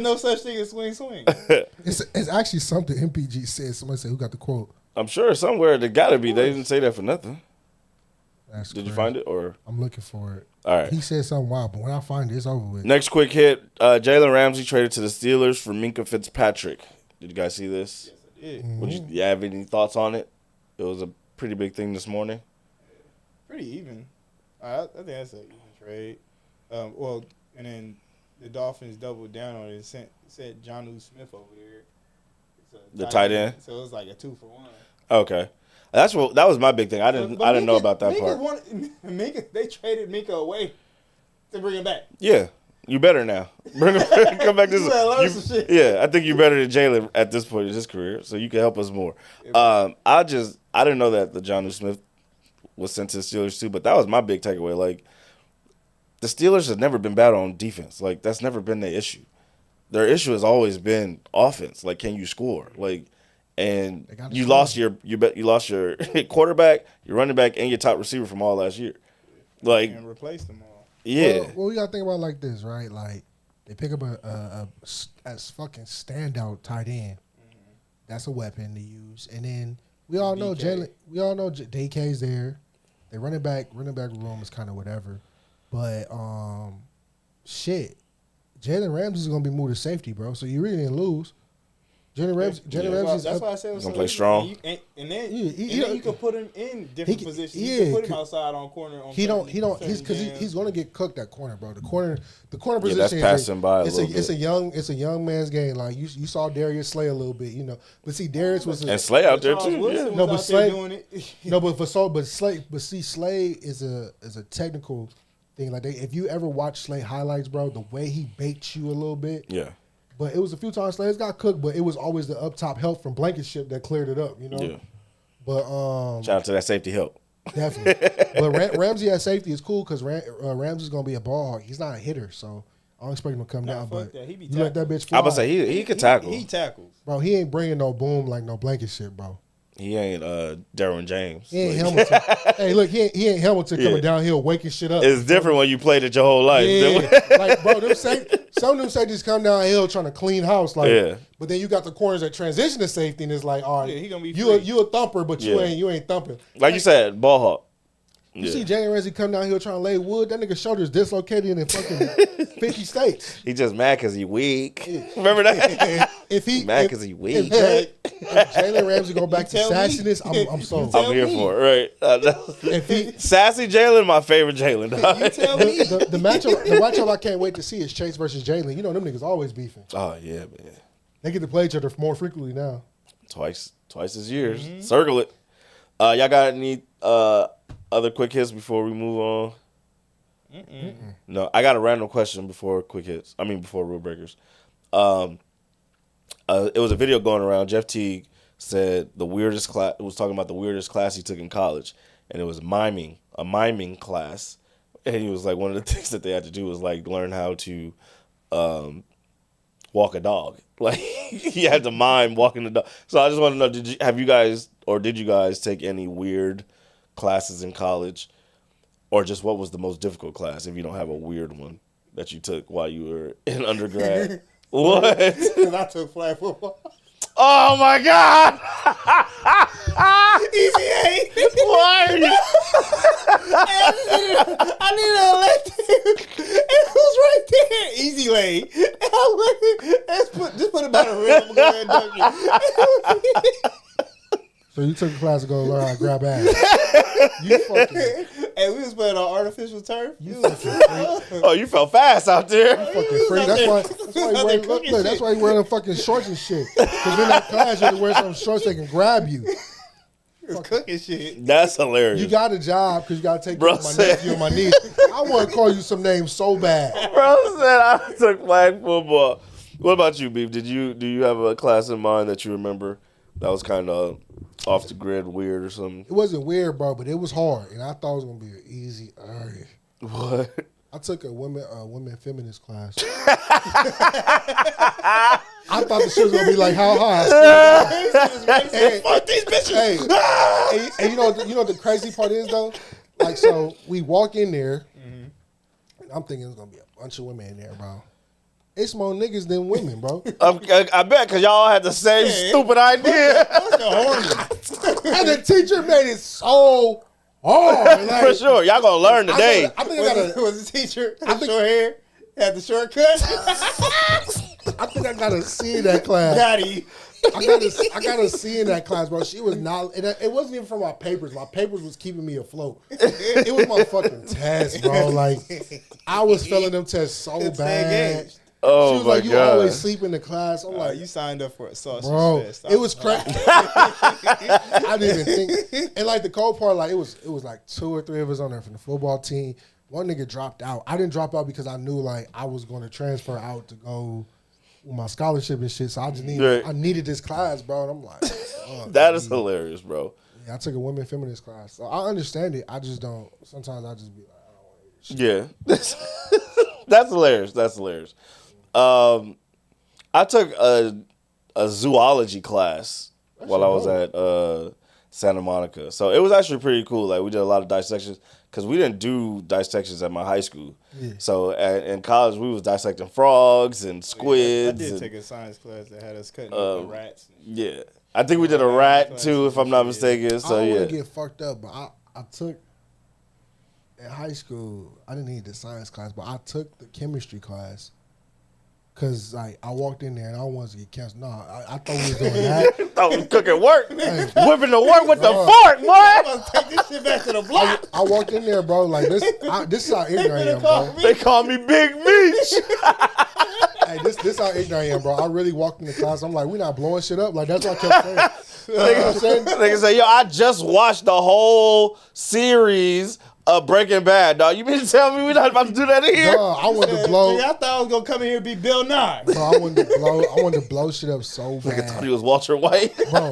D: no such thing as swing.
E: It's actually something MPG said. Somebody said, who got the quote?
C: I'm sure somewhere there got to be. They didn't say that for nothing.
E: That's
C: Did
E: crazy.
C: you find it? Or
E: I'm looking for it.
C: All right.
E: He said something wild, but when I find it, it's over with.
C: Next quick hit. Jalen Ramsey traded to the Steelers for Minkah Fitzpatrick. Did you guys see this?
D: Yes, I did.
E: Mm-hmm.
C: You have any thoughts on it? It was a pretty big thing this morning.
D: Pretty even. I think that's an even trade. And then the Dolphins doubled down on it and sent Jonnu Smith over there.
C: The tight end?
D: So it was like a 2-for-1.
C: Okay. That was my big thing. I didn't know about that part.
D: They traded Minka away to bring him back.
C: Yeah. You better now. Come back this
D: learn some shit.
C: Yeah, I think you're better than Jalen at this point in his career, so you can help us more. I didn't know that the Jonnu Smith was sent to the Steelers too, but that was my big takeaway. Like, the Steelers have never been bad on defense. Like, that's never been their issue. Their issue has always been offense. Like, can you score? Like, and you lost your quarterback, your running back, and your top receiver from all last year. Like,
D: and replace them all.
C: Yeah.
E: Well, we gotta think about it like this, right? Like, they pick up a fucking standout tight end. That's a weapon to use, and then we all know Jalen. We all know DK's there. Their running back room is kind of whatever, but shit, Jalen Ramsey's gonna be moved to safety, bro. So you really didn't lose. Jalen Ramsey's
D: that's why I said
C: gonna play strong.
D: And then you can put him in different positions. You can put him outside on corner. He's gonna get cooked at corner, bro. The corner position.
C: That's passing by a little bit.
E: It's a young man's game. Like you saw Darius Slay a little bit, you know. But see, Darius was
C: and Slay out there too.
D: Yeah.
E: No, but Slay doing it. No, but Slay is a technical thing. Like if you ever watch Slay highlights, bro, the way he baits you a little bit.
C: Yeah.
E: But it was a few times Slay's got cooked, but it was always the up top help from Blankenship that cleared it up, you know?
C: Yeah.
E: But
C: shout out to that safety help.
E: Definitely. But Ramsey at safety is cool because Ramsey's going to be a ball hog. He's not a hitter, so I don't expect him to come down. But
D: that. He be
E: you let that bitch fly.
C: I was about to say, he could tackle.
D: He tackles.
E: Bro, he ain't bringing no boom like no Blankenship, bro.
C: He ain't Derwin James.
E: He ain't Hamilton. Hey, look, he ain't Hamilton coming downhill waking shit up.
C: It's different when you played it your whole life.
E: Yeah. Like, bro, some of them safeties come downhill trying to clean house. Like,
C: yeah.
E: But then you got the corners that transition to safety, and it's like, all right,
D: he gonna be
E: you a thumper, but you ain't thumping.
C: Like you said, ball hawk.
E: You see Jalen Ramsey come down here trying to lay wood. That nigga's shoulder is dislocated in fucking 50 states.
C: He just mad because he weak. Remember that?
E: If he
C: mad because he weak.
E: If Jalen Ramsey go back to sassiness, I'm sold.
C: I'm here for it. Right? Sassy Jalen, my favorite Jalen.
D: You tell me.
E: The matchup I can't wait to see is Chase versus Jalen. You know them niggas always beefing.
C: Oh yeah, man.
E: They get to play each other more frequently now.
C: Twice as years. Mm-hmm. Circle it. Y'all got any other quick hits before we move on?
D: Mm-mm.
C: No, I got a random question before quick hits. Before rule breakers. It was a video going around. Jeff Teague said was talking about the weirdest class he took in college, and it was a miming class. And he was like, one of the things that they had to do was like learn how to walk a dog. Like he had to mime walking the dog. So I just want to know, did you guys take any weird classes in college, or just what was the most difficult class if you don't have a weird one that you took while you were in undergrad? What?
D: Because I took flag football.
C: Oh my God!
D: Easy A.
C: Why are you?
D: I needed an elective. It was right there. Easy lane. Just put it by the rim. I'm going to dunk it.
E: So you took a class to go learn how to grab ass. You fucking.
D: Hey, we was playing on artificial turf.
E: You fucking freak.
C: Oh, you felt fast out there.
E: You fucking freak. That's why you wear them fucking shorts and shit. Because in that class, you have to wear some shorts that can grab you.
D: It's cooking shit.
C: That's hilarious.
E: You got a job because you got to take care of my nephew and my niece. I want to call you some names so bad.
C: Bro said I took flag football. What about you, Beef? Do you have a class in mind that you remember that was kind of off the grid, weird or something?
E: It wasn't weird, bro, but it was hard, and I thought it was gonna be an easy.
C: What?
E: I took a women feminist class. I thought the shit was gonna be like how high.
C: Fuck these bitches.
E: Hey, and you know what the crazy part is though? Like, so we walk in there, and I'm thinking it's gonna be a bunch of women in there, bro. It's more niggas than women, bro.
C: I bet, because y'all had the same stupid idea.
E: And the teacher made it so hard. Like,
C: for sure. Y'all going to learn today.
D: I think was the teacher had short hair, had the shortcut.
E: I think I got a C in that class.
D: Daddy.
E: I got a C in that class, bro. She was not, and it wasn't even from my papers. My papers was keeping me afloat. It was my fucking test, bro. Like, I was failing them tests so bad.
C: Oh
E: she was
C: my
E: like, you
C: God.
E: always sleep in the class. I'm like,
D: you signed up for a sausage
E: bro,
D: fest.
E: it was crazy. I didn't even think. And like the cold part, like it was like 2 or 3 of us on there from the football team. One nigga dropped out. I didn't drop out because I knew like I was going to transfer out to go with my scholarship and shit. So I just needed this class, bro. And I'm like,
C: that is hilarious, bro.
E: Yeah, I took a women feminist class, so I understand it. I just don't. Sometimes I just be like, I don't want to hear this shit.
C: Yeah, that's hilarious. That's hilarious. I took a zoology class while I was at Santa Monica, so it was actually pretty cool. Like we did a lot of dissections because we didn't do dissections at my high school. Yeah. So in college we was dissecting frogs and squids.
D: I did take a science class that had us cutting up rats.
C: Yeah, I think we did a rat too, if I'm not mistaken. So
E: I don't want to get fucked up, but I took in high school. I didn't need the science class, but I took the chemistry class. Cause like I walked in there and I wanted to get canceled. No, I thought we was doing that.
C: Thought we was cooking work, whipping the work with the fork, boy.
D: I'm gonna take this shit back to the block.
E: I walked in there, bro. Like this is how ignorant I am, bro.
C: They call me Big Meech.
E: Hey, this how ignorant I am, bro. I really walked in the class. I'm like, we not blowing shit up. Like that's what I kept saying.
C: Nigga say, yo, I just watched the whole series of Breaking Bad, dog. You mean to tell me we're not about to do that in here?
E: No, I wanted to blow.
D: I thought I was gonna come in here and be Bill Nye.
E: Bro, I wanted to blow shit up so bad.
C: Nigga thought he was Walter White.
E: Bro.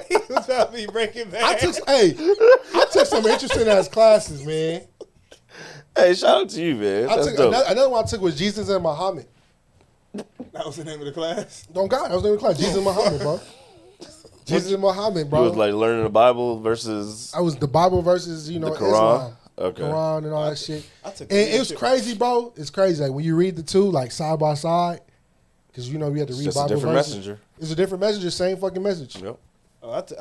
D: He was about to be Breaking Bad.
E: I took some interesting ass classes, man.
C: Hey, shout out to you, man. That's dope.
E: Another one I took was Jesus and Muhammad.
D: That was the name of the class?
E: Don't God, that was the name of the class. Jesus and Muhammad, bro. Jesus and Muhammad, bro.
C: You was like learning the Bible versus...
E: I was the Bible versus, the Quran.
C: Islam. Okay.
E: Quran and all that shit. And it was crazy, bro. It's crazy. Like when you read the two, like side by side, because we had to read
C: just
E: Bible
C: a different
E: verses.
C: messenger.
E: It's a different messenger, same fucking message.
C: Yep.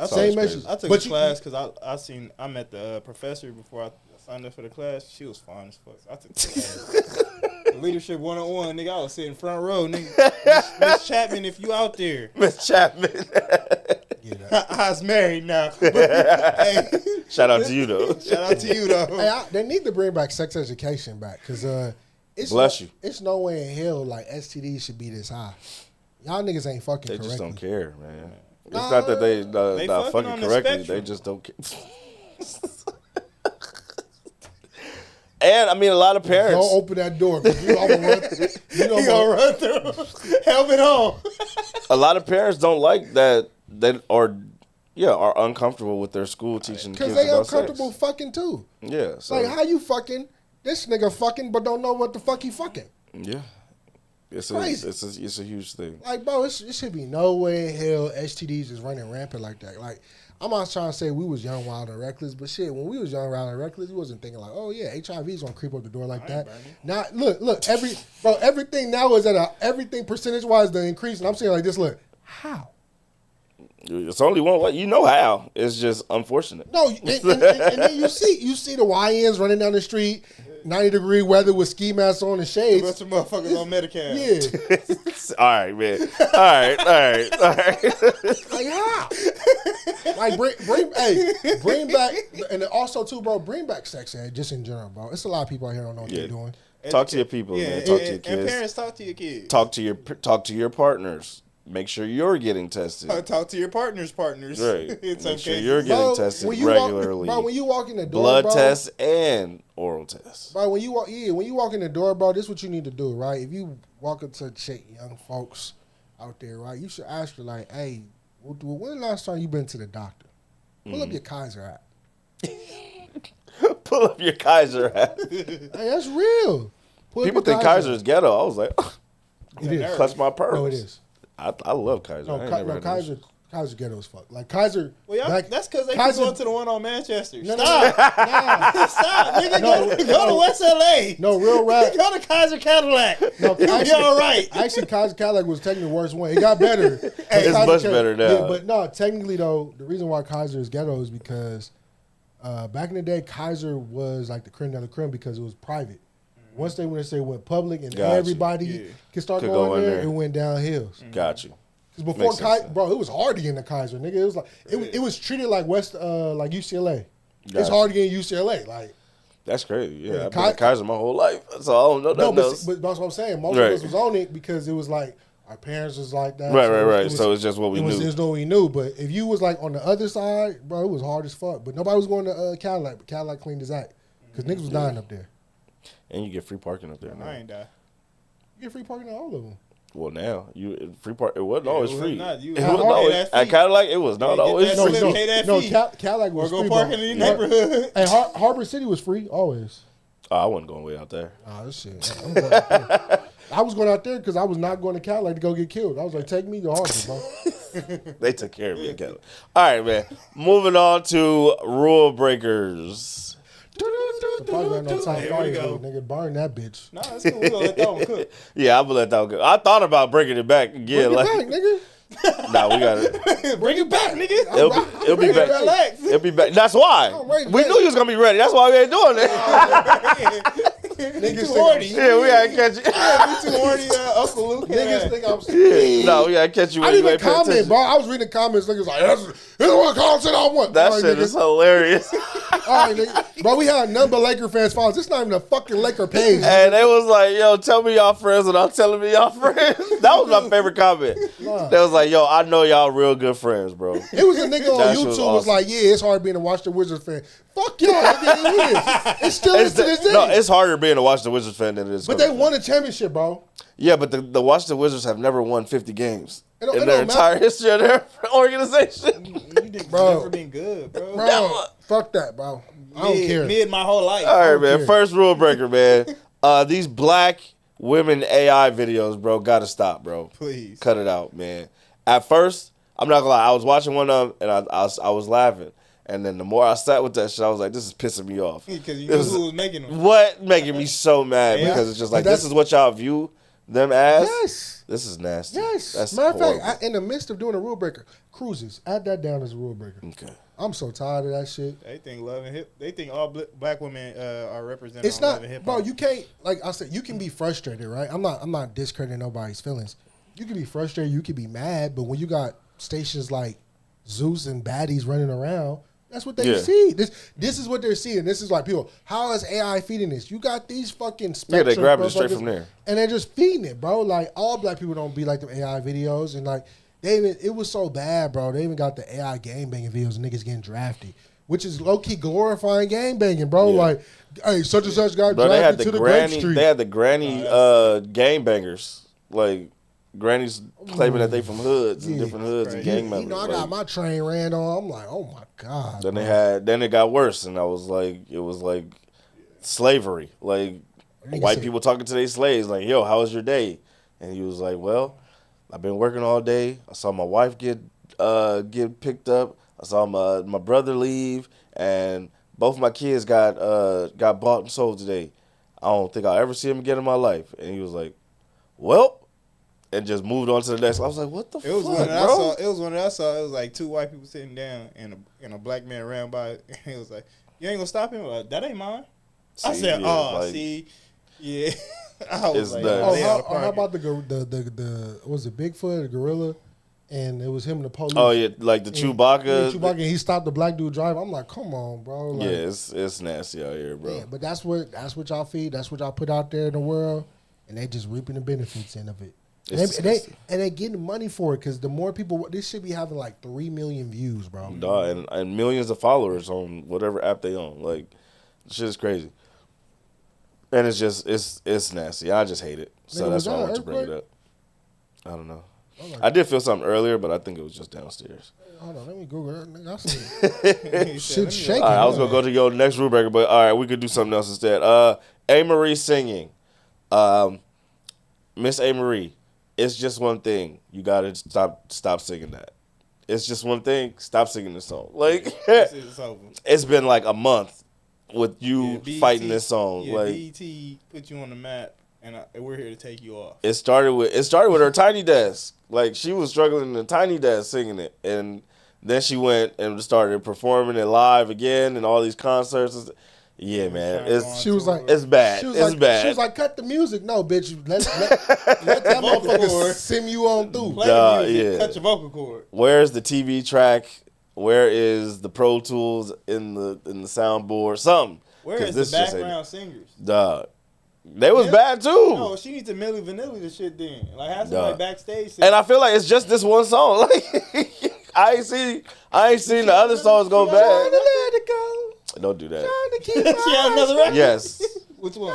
E: Same message.
D: I took a class because I met the professor before I signed up for the class. She was fine as fuck. So I took the class. Leadership 101, nigga. I was sitting front row, nigga. Miss Chapman, if you out there.
C: Miss Chapman.
E: I
D: was married now. Hey.
C: Shout out to you, though.
D: Shout out to you, though.
E: Hey, they need to bring back sex education back because it's no way in hell like STDs should be this high. Y'all niggas ain't fucking correctly.
C: They just don't care, man. It's not that they not fucking correctly. They just don't care. And I mean, a lot of parents
E: don't open that door because you gonna
D: run through. Helmet on.
C: A lot of parents don't like that are uncomfortable with their school teaching kids
E: because they
C: about
E: uncomfortable
C: sex.
E: fucking too.
C: Yeah, so
E: like how you fucking this nigga fucking but don't know what the fuck he fucking.
C: Yeah, it's a huge thing.
E: Like bro, it should be no way in hell STDs is running rampant like that. Like. I'm not trying to say we was young, wild, and reckless, but shit, when we was young, wild, and reckless, we wasn't thinking like, oh yeah, HIV's gonna creep up the door like that. Now, look, everything now is at everything percentage-wise the increase, and I'm saying like this, look, how?
C: It's only one way. You know how. It's just unfortunate.
E: No, and then you see the YNs running down the street, 90-degree weather with ski masks on and shades.
D: Bunch of motherfuckers on Medicare.
E: Yeah.
C: All right, man. All right.
E: Like how? Like bring back, and then also too, bro. Bring back sex ed just in general, bro. It's a lot of people out here don't know what they're doing.
C: Talk to your people, man. Talk to your kids.
D: And parents, talk to your kids.
C: Talk to your partners. Make sure you're getting tested.
D: Talk to your partners.
C: Right. Make sure
D: cases.
C: you're getting tested regularly.
E: Bro, when you walk in the door,
C: blood
E: bro,
C: tests and oral tests.
E: Bro, when you walk in the door, bro, this is what you need to do, right? If you walk up to check young folks out there, right, you should ask her like, hey, when the last time you been to the doctor? Pull up your Kaiser app.
C: Pull up your Kaiser app.
E: Hey, that's real.
C: People think Kaiser is ghetto. I was like,
E: it is.
C: Clutch my purse.
E: No, it is.
C: I love Kaiser.
E: Kaiser ghetto as fuck. Like Kaiser.
D: Well, that's because they keep going to the one on Manchester.
E: No,
D: Stop, nigga. Go to West LA.
E: No, real rap.
D: Go to Kaiser Cadillac.
E: No,
D: you'll be all right.
E: Actually, Kaiser Cadillac was technically the worst one. It got better.
C: It's much better now.
E: Yeah, but no, technically though, the reason why Kaiser is ghetto is because back in the day, Kaiser was like the creme de la creme because it was private. Once they went public and everybody could start going there, it went downhill.
C: Got you.
E: Because before bro, it was hard to get into Kaiser, nigga. It was like it was treated like like UCLA. It's hard to get in UCLA. Like
C: That's crazy. Yeah,
E: Yeah,
C: I've been at Kaiser my whole life, so I don't know nothing else.
E: But that's what I'm saying. Most of us was on it because it was like our parents was like that.
C: Right. So it's just what we knew.
E: It was what we knew. But if you was like on the other side, bro, it was hard as fuck. But nobody was going to Cadillac. But Cadillac cleaned his act because niggas was dying up there.
C: And you get free parking up there.
D: I ain't die.
E: You get free parking at all of them.
C: Well, now you free park. It wasn't always free.
D: It
C: wasn't always at Cadillac. It was not always free.
E: No, Cadillac was
D: or
E: free.
D: go park in your neighborhood.
E: And Harbor City was free always.
C: Oh, I wasn't going way out there.
E: Oh, this shit. I'm going out there. I was going out there because I was not going to Cadillac to go get killed. I was like, take me to Harbor, bro.
C: They took care of me in Cadillac. All right, man. Moving on to rule breakers.
E: Probably no time
D: Here we go.
E: nigga, burn that bitch.
D: Nah, that's cool. We gonna let that one cook.
C: Yeah, I'm gonna let that one go. I thought about bringing it back again.
E: Bring it back, nigga.
C: Nah, we got it.
D: Bring it back, nigga.
C: It'll be back.
D: Relax.
C: It'll be back. That's why. We knew you was gonna be ready. That's why we ain't doing it.
D: Niggas too horny.
C: Yeah, we gotta catch you.
D: You too horny, Uncle Luke.
E: Niggas think I'm stupid.
C: No, we gotta catch you.
E: I didn't even comment, bro. I was reading the comments. Niggas like, this is what content I want.
C: That
E: all
C: shit
E: right,
C: is hilarious.
E: All right, nigga. Bro, we had none but Laker fans follow. This not even a fucking Laker page.
C: And they was like, yo, tell me y'all friends without telling me y'all friends. That was my favorite comment. They was like, yo, I know y'all real good friends, bro.
E: It was a nigga on YouTube was
C: awesome.
E: like, yeah, it's hard being a Washington Wizards fan. Fuck y'all, nigga, it is. It still is to this day.
C: No, it's harder being a Washington Wizards fan than it is.
E: But they won a championship, bro.
C: Yeah, but the Washington Wizards have never won 50 games
E: It
C: in their entire history of their organization.
E: Bro.
D: Never been good, bro.
E: Bro, fuck that, bro. I don't care.
D: Mid my whole life.
C: All right, man.
E: care.
C: First rule breaker, man. These black women AI videos, bro, gotta stop, bro.
D: Please.
C: Cut it out, man. At first, I'm not gonna lie, I was watching one of them and I was laughing. And then the more I sat with that shit, I was like, this is pissing me off.
D: Because you knew who was making them.
C: What making me so mad?
D: Yeah.
C: Because it's just like, this is what y'all view them as?
E: Yes.
C: This is nasty.
E: Yes.
C: That's
E: Matter of
C: horrible.
E: fact, in the midst of doing a rule breaker, cruises, add that down as a rule breaker.
C: Okay.
E: I'm so tired of that shit.
D: They think love and hip. They think all black women are represented.
E: It's
D: on
E: not,
D: love and hip
E: bro.
D: hop.
E: You can't, like I said, you can be frustrated, right? I'm not discrediting nobody's feelings. You can be frustrated, you can be mad, but when you got stations like Zeus and baddies running around, that's what they see. This is what they're seeing. This is like people. How is AI feeding this? You got these fucking spectrum.
C: Yeah, they grabbed it straight from there,
E: and they're just feeding it, bro. Like all black people don't be like them AI videos, and like it was so bad, bro. They even got the AI game banging videos, and niggas getting drafted, which is low key glorifying game banging, bro.
C: Yeah.
E: Like, hey, such and such got
C: Bro, they had
E: drafted to
C: the
E: the Grape
C: granny.
E: Street.
C: They had the granny game bangers, like grannies claiming that they from hoods and different hoods and gang members.
E: You know, I got my train ran on. I'm like, oh my god.
C: Then it got worse, and it was like slavery, like white people talking to their slaves, like, yo, how was your day? And he was like, well, I've been working all day. I saw my wife get picked up. I saw my brother leave, and both my kids got bought and sold today. I don't think I'll ever see him again in my life. And he was like, well, and just moved on to the next. I was like, what the fuck,
D: It was
C: bro?
D: one that I saw. It was like two white people sitting down, and a black man ran by. And it was like, you ain't gonna stop him? Like, that ain't mine. I said, yeah. I was like,
E: how about the was it Bigfoot, the gorilla, and it was him and the police?
C: Oh yeah, like the Chewbacca.
E: Yeah, Chewbacca, and he stopped the black dude driving. I'm like, come on, bro. Like,
C: Yeah, it's nasty out here, bro.
E: yeah, but that's what y'all feed. That's what y'all put out there in the world, and they just reaping the benefits end of it. And they getting money for it because the more people, this should be having like 3 million views, bro.
C: Dog, and millions of followers on whatever app they own. Like, shit is crazy. And it's just, it's nasty. I just hate it. So
E: Nigga,
C: that's why I wanted to bring it up. I don't know. I did feel something earlier, but I think it was just downstairs.
E: Hold on, let me Google that. Nigga, I see shit shaking.
C: All right, I was going to go to your next rule breaker, but all right, we could do something else instead. A. Marie singing. Miss A. Marie, it's just one thing. You got to stop singing that. It's just one thing. Stop singing this song. Like, it's been like a month with you fighting this song.
D: Yeah,
C: like,
D: BET put you on the map, and we're here to take you off.
C: It started with her Tiny Desk. Like, she was struggling in the Tiny Desk singing it, and then she went and started performing it live again and all these concerts. Yeah, man,
E: she was like,
C: it's bad. It's bad.
E: She was like, cut the music. No, bitch, let that motherfucker sim you on through.
D: Play the music, cut your vocal cord.
C: Where's the TV track? Where is the Pro Tools in the soundboard? Something.
D: Where is the background singers?
C: Dog. They was bad too.
D: No, she needs to Milli Vanilli the shit then. Like have somebody backstage.
C: And I feel like it's just this one song. Like I ain't seen the other songs go bad. Don't do that.
D: She had another record?
C: Yes.
D: Which one?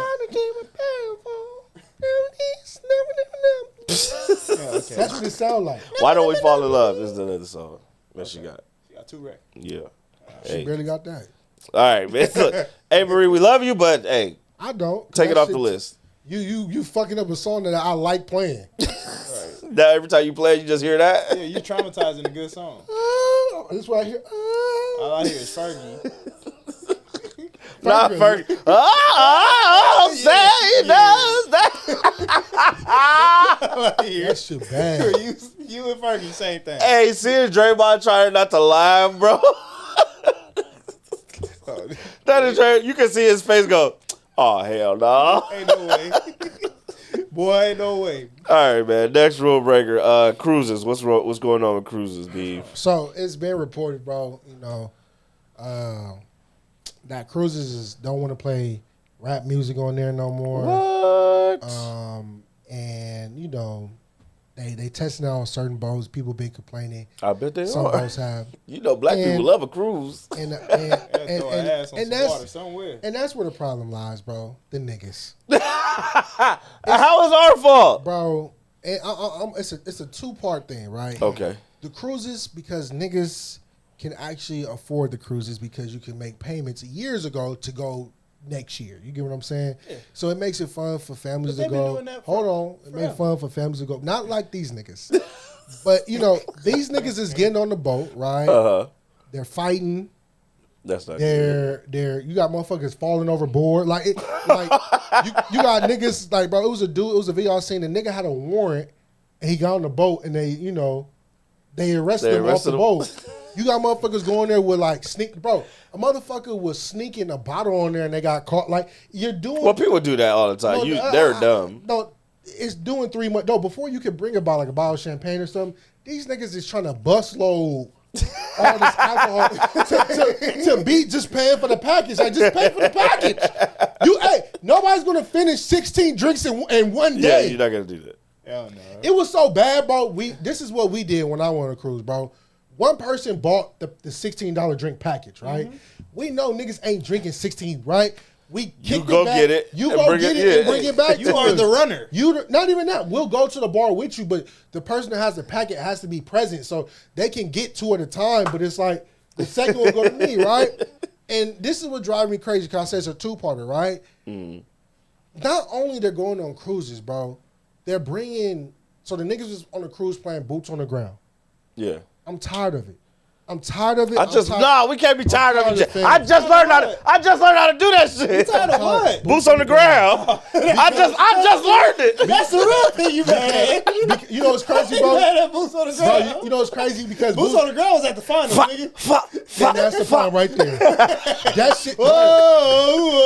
E: That's what it sound like.
C: Why Don't We Fall in Love is the other song that she got.
D: She got 2 records.
C: Yeah.
E: She barely got that.
C: All right, man. Look, hey Marie, we love you, but hey,
E: I don't.
C: take it off the list.
E: You fucking up a song that I like playing.
C: Now every time you play, you just hear that.
D: Yeah, you're traumatizing a good song.
E: That's what I hear.
D: All I hear is Fergie.
C: Not Fergie. Say he does that.
E: That shit bad.
D: You and Fergie, same thing.
C: Hey, seeing Draymond trying not to laugh, bro. That is Dray. You can see his face go, oh, hell no.
D: Ain't no way. Boy, ain't no way.
C: All right, man. Next rule breaker. Cruises. What's going on with cruises, B?
E: So it's been reported, bro, that cruises don't want to play rap music on there no more.
C: What?
E: And they testing out on certain boats. People been complaining.
C: I bet they
E: Some
C: are.
E: boats have.
C: Black people love a cruise.
E: And
D: Water somewhere.
E: And that's where the problem lies, bro. The niggas.
C: How is our fault?
E: Bro, and it's a 2-part thing, right?
C: Okay.
E: The cruises, because niggas can actually afford the cruises because you can make payments years ago to go next year. You get what I'm saying? Yeah. So it makes it fun for families to go. Hold on. It makes fun for families to go. Not like these niggas. But, these niggas is getting on the boat, right?
C: Uh-huh.
E: They're fighting.
C: That's not
E: good. You got motherfuckers falling overboard. You got niggas, like, bro, it was a video I seen. The nigga had a warrant and he got on the boat and they arrested him off the boat. You got motherfuckers going there with bro, a motherfucker was sneaking a bottle on there and they got caught. Like, you're doing.
C: Well, people do that all the time. They're dumb.
E: No, it's doing 3 months. No, before you could bring about a bottle of champagne or something, these niggas is trying to bust load all this alcohol to be just paying for the package. Like, just pay for the package. Nobody's gonna finish 16 drinks in one day.
C: Yeah, you're not gonna do that.
D: Hell no.
E: It was so bad, bro. This is what we did when I went on a cruise, bro. One person bought the $16 drink package, right? Mm-hmm. We know niggas ain't drinking 16, right? You go
C: get it.
E: You go get it and bring it back.
D: You are the runner.
E: Not even that. We'll go to the bar with you, but the person that has the packet has to be present so they can get 2 at a time. But it's like the second will go to me, right? And this is what drives me crazy because I said it's a 2-parter, right? Mm. Not only they're going on cruises, bro, they're bringing. So the niggas was on the cruise playing Boots on the Ground.
C: Yeah.
E: I'm tired of it.
C: We can't be tired of it. I just learned how to do that shit.
D: You tired of what?
C: Boots on the ground. I just learned it.
D: That's the real thing you mad.
E: You know what's crazy, bro?
D: Boots on the ground.
E: Bro, you know what's crazy because
D: Boots on the ground was at the finals, nigga.
E: And that's the final right there. That shit.
C: Oh,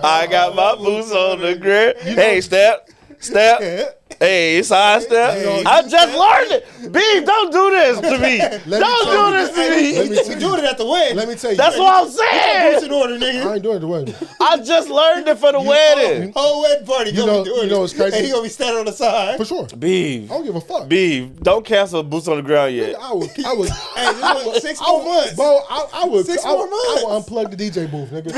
C: I got my boots on the ground. Hey, step. Hey, side step. I just learned it. B, don't do this to me. Don't do this to me.
D: We doing it at the wedding.
E: Let me tell you.
C: That's what I'm saying.
D: Boots in order, nigga.
E: I ain't doing it at the wedding.
C: I just learned it for the wedding.
D: Whole wedding party gonna be doing it.
E: You know what's crazy?
D: And he gonna be standing on the side.
E: For sure.
C: B.
E: I don't give a fuck.
C: B, don't cancel Boots on the Ground yet.
E: I would. Hey,
D: this was 6 more months.
E: Bro, I would.
D: 6 more months.
E: I would unplug the DJ booth, nigga.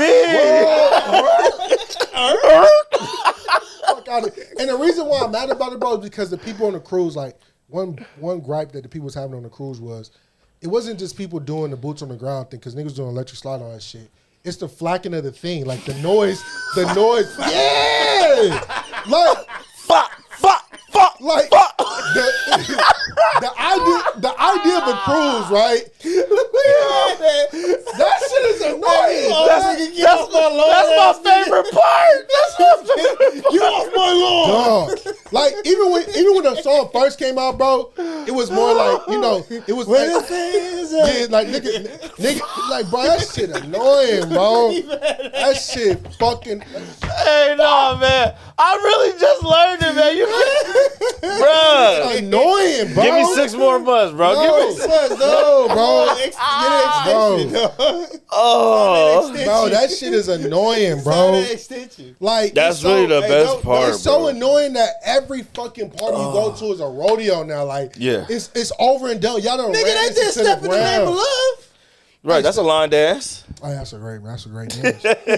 E: And the reason why I'm mad about it, bro, is because the people on the cruise, like, one gripe that the people was having on the cruise was, it wasn't just people doing the Boots on the Ground thing, because niggas doing electric slide on that shit. It's the flacking of the thing, like the noise. Yeah! Like, fuck. Like, the idea of a cruise, right? That shit is annoying.
C: That's my favorite part.
D: You off my lawn.
E: Like, even when the song first came out, bro, it was more like, it was like, yeah, like nigga, like, bro, that shit annoying, bro. That shit fucking.
C: Hey, no, man. I really just learned it, man. Bruh.
E: It's annoying, bro.
C: Give me 6 more months, bro. Give me 6.
E: No, bro.
D: Get an extension,
C: Oh.
E: Bro, that shit is annoying,
D: Sign
E: bro.
D: an extension.
E: Like
C: That's
E: it's
C: really the best part,
E: It's so
C: bro.
E: annoying that every fucking party you go to is a rodeo now. Like,
C: Yeah.
E: it's over and done. Y'all done
D: Nigga,
E: ran
D: they
E: into
D: just
E: the
D: step in the name of
E: ground.
D: love.
C: Right, that's a line dance.
E: Oh, that's a great dance.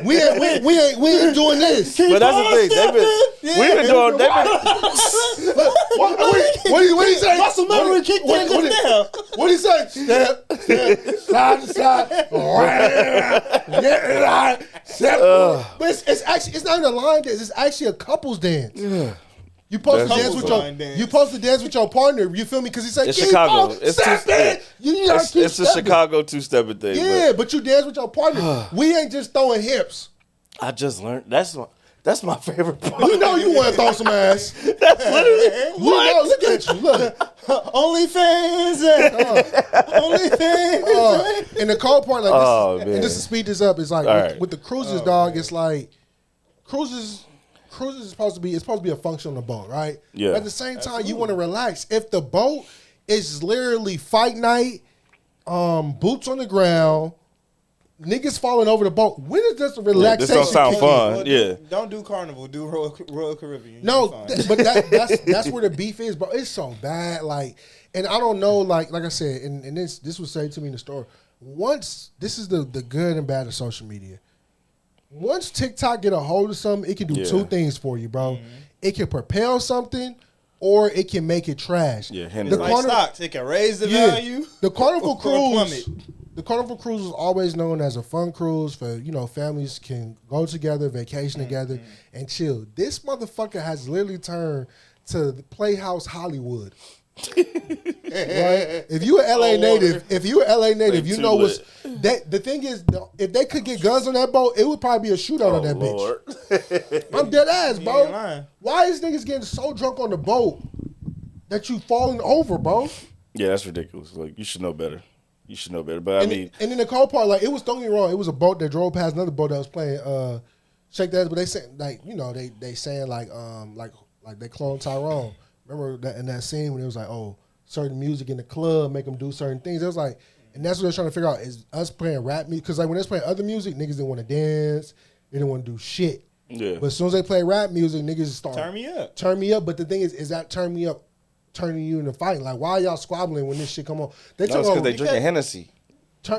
E: we ain't doing this.
C: But that's the thing. We've been doing.
E: What do you say?
D: Muscle memory kicked in just now.
E: What do you say? Step, side to side. Step. But it's actually not even a line dance. It's actually a couples dance. Yeah. You supposed to dance with your partner. You feel me? Because he said,
C: It's Chicago. It's a
E: stepping.
C: Chicago 2-stepping thing.
E: Yeah, but you dance with your partner. We ain't just throwing hips.
C: I just learned. That's my favorite part.
E: You know you want to throw some ass.
C: That's literally
E: You know, look at you. Look.
D: OnlyFans. OnlyFans.
E: And the cold part, like,
C: Oh,
E: this,
C: man.
E: and just to speed this up, it's like
C: All
E: with the cruises, dog. It's like cruises is supposed to be a function on the boat, right?
C: Yeah.
E: But at the same time, you want to relax. If the boat is literally fight night, boots on the ground, niggas falling over the boat, when is this relaxation?
C: This don't sound fun.
D: Well,
C: Yeah.
D: Don't do Carnival. Do Royal Caribbean.
E: No,
D: You'll be fine.
E: but that's where the beef is, bro. It's so bad, like, and I don't know, like I said, and this was said to me in the store. Once this is the good and bad of social media. Once TikTok get a hold of something, it can do two things for you, bro. Mm-hmm. It can propel something, or it can make it trash.
C: Yeah,
D: like stocks, it can raise the value.
E: The Carnival
D: or
E: cruise.
D: plummet.
E: The Carnival cruise is always known as a fun cruise for, families can go together, vacation together, and chill. This motherfucker has literally turned to the Playhouse Hollywood. Right? If you an LA native, you know what's that. The thing is, if they could get guns on that boat, it would probably be a shootout on that bitch. I'm dead ass, bro. Why is niggas getting so drunk on the boat that you falling over, bro?
C: Yeah, that's ridiculous. Like, you should know better. But
E: and then the cold part, like, don't get me wrong, it was a boat that drove past another boat that was playing Shake That Ass, but they say, like, they saying like they clone Tyrone. Remember that in that scene when it was like, oh, certain music in the club make them do certain things. It was like, and that's what they're trying to figure out is us playing rap music. Because like when they was playing other music, niggas didn't want to dance, they didn't want to do shit.
C: Yeah.
E: But as soon as they play rap music, niggas start
D: turn me up.
E: But the thing is that turn me up, turning you into fighting? Like, why are y'all squabbling when this shit come on?
C: It's because they drinking Hennessy.
E: No,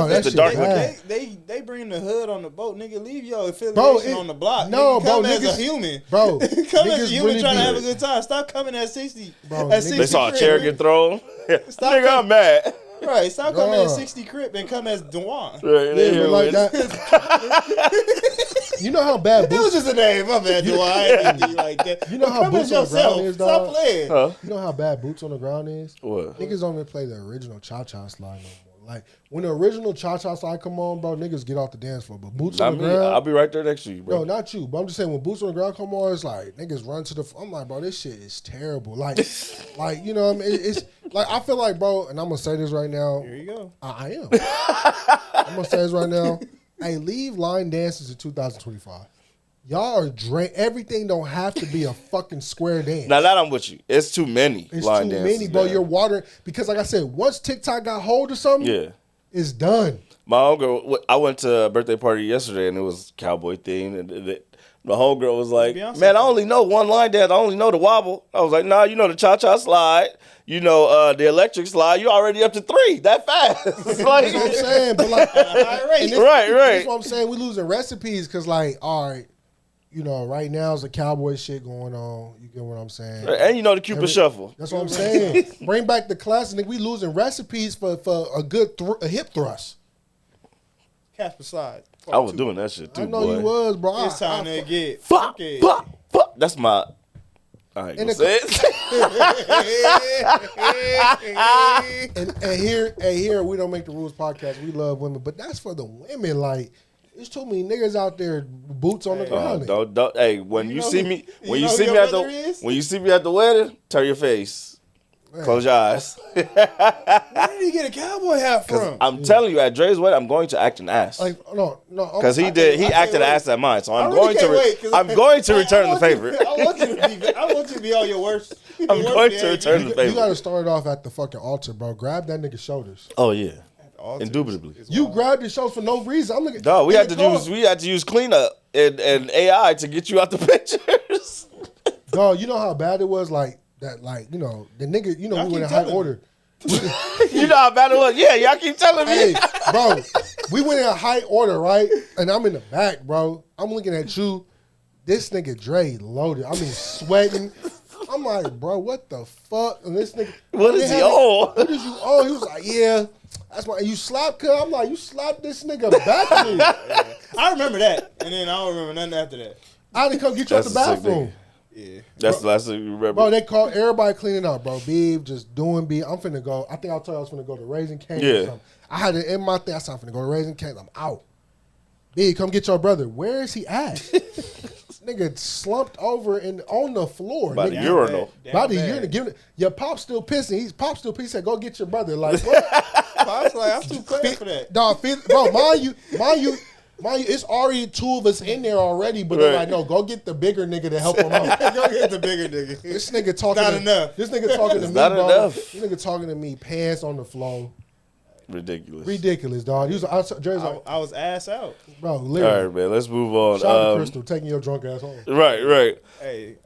E: that's
C: the dark
E: bad.
D: They bring the hood on the boat, nigga. Leave your affiliation on the block.
E: No,
D: nigga, come
E: bro,
D: as
E: niggas,
D: a human.
E: Bro,
D: come as a human
E: really
D: trying to have a good time. Stop coming at 60.
E: Bro,
D: at 60
C: they saw a
D: crib,
C: chair
D: man.
C: get thrown.
D: Stop
C: Nigga, I'm mad.
D: Right, stop coming at 60 crib and come as Dewan.
C: Right,
E: Yeah, but like that. You know how bad
D: It
E: boots.
D: was just a name. My bad, Dewan. I didn't do like that.
E: You know how
D: Come
E: boots
D: as
E: on the ground
D: yourself.
E: is,
D: Stop
E: dog.
D: playing.
C: Huh?
E: You know how bad boots on the ground is.
C: What?
E: Niggas don't even play the original cha-cha slide no more. Like when the original cha-cha slide come on, bro, niggas get off the dance floor. But boots on the ground.
C: I'll be right there next to you, bro.
E: No, not you. But I'm just saying when boots on the ground come on, it's like niggas run to the. I'm like, bro, this shit is terrible. Like, you know what I mean? It's like I feel like, bro, and I'm gonna say this right now.
D: Here you go.
E: I am. I'm gonna say this right now. Hey, leave line dances in 2025. Y'all are everything don't have to be a fucking square dance.
C: Now that I'm with you, it's too many.
E: It's
C: line
E: too
C: dances,
E: many, bro.
C: man.
E: You're watering because, like I said, once TikTok got hold of something,
C: Yeah.
E: it's done.
C: My homegirl, I went to a birthday party yesterday and it was cowboy themed. And the homegirl was like,
D: Beyonce
C: man, I only know one line dance. I only know the wobble. I was like, nah, you know the cha-cha slide. You know the electric slide. You already up to 3 that fast. Like,
E: That's what I'm saying. But like,
C: right.
E: That's what I'm saying. We losing recipes because, like, all right, you know, right now is a cowboy shit going on. You get what I'm saying?
C: And you know the Cupid Shuffle.
E: That's what I'm saying. Bring back the classic. We losing recipes for a good a hip thrust.
D: Casper Slide.
C: I was doing that shit too,
E: I know
C: boy.
E: you was, bro.
D: It's time to get
C: Fuck,
D: funky.
C: fuck. That's my... I ain't gonna say it.
E: and here we don't make the rules podcast. We love women, but that's for the women. Like, there's too many niggas out there, boots on the ground.
C: Hey, when you see me, when you
D: know
C: see
D: who
C: me
D: your
C: at
D: brother is?
C: when you see me at the wedding, turn your face. Close your eyes.
D: Where did he get a cowboy hat from?
C: I'm telling you, at Dre's wedding, I'm going to act an ass.
E: Like, no.
C: Because he acted an ass at mine, so I'm
D: really
C: going to return the favor.
D: I want you to be on your worst.
C: I'm going to return the favor.
E: You got to start it off at the fucking altar, bro. Grab that nigga's shoulders.
C: Oh yeah, indubitably.
E: You grabbed his shoulders for no reason. I'm looking.
C: Dog, we had to use cleanup and AI to get you out the pictures.
E: Dog, you know how bad it was, like that, like the nigga, we went in high order.
C: You know how bad it was? Yeah, y'all keep telling me.
E: Hey, bro, we went in high order, right? And I'm in the back, bro. I'm looking at you. This nigga Dre loaded. I mean, sweating. I'm like, bro, what the fuck? And this nigga,
C: what is he on?
E: What is you on? He was like, yeah, that's my. You slapped, cuz. I'm like, you slapped this nigga back to me.
D: I remember that, and then I don't remember nothing after that.
E: I didn't come get you out the bathroom.
C: Yeah, that's the last thing you remember.
E: Bro, they called everybody cleaning up, bro. Beef, just doing beef. I'm finna go. I think I told you I was finna go to Raising Cane's or something. I had it in my thing. I said I'm finna go to Raising Cane's. I'm out. Beef, come get your brother. Where is he at? Nigga slumped over and on the floor.
C: By the urinal.
E: By the urinal. Your pop's still pissing. Pop's still pissing. He said, go get your brother. Like, what?
D: Pop's like, I'm too clean for that.
E: Dog, bro, mind you, it's already two of us in there already, but they're like, no, go get the bigger nigga to help him out.
D: Go get the bigger nigga.
E: This nigga talking
D: not enough.
E: This nigga talking to me,
C: not
E: bro.
C: enough.
E: This nigga talking to me, pants on the floor.
C: Ridiculous,
E: dog. He was
D: I was ass out,
E: bro. Literally.
C: All right, man. Let's move on.
E: Shout out to Crystal taking your drunk ass home.
C: Right.
D: Hey,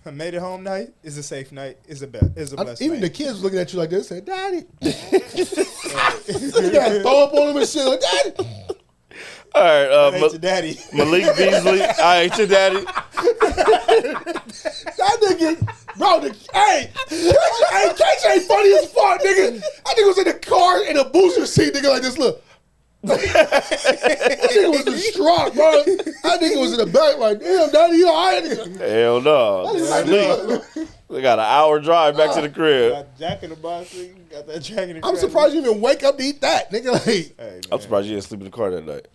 D: a made it home night is a safe night. Is a blessed
E: even
D: night.
E: the kids was looking at you like this, said, "Daddy." You gotta throw up on him and shit like, "Daddy."
C: All right,
D: I hate your daddy.
C: Malik Beasley, I hate your daddy.
E: That nigga, bro, hey, KJ ain't funny as fuck, nigga. That nigga was in the car in a booster seat, nigga, like this, look. That nigga was distraught, bro. That nigga was in the back like, damn, daddy, you all right?
C: Hell no. We got an hour drive back to the crib.
D: Got Jack in the box, got that Jack in the crib.
E: I'm surprised you even wake up to eat that, nigga. Like,
D: hey,
C: I'm surprised you didn't sleep in the car that night.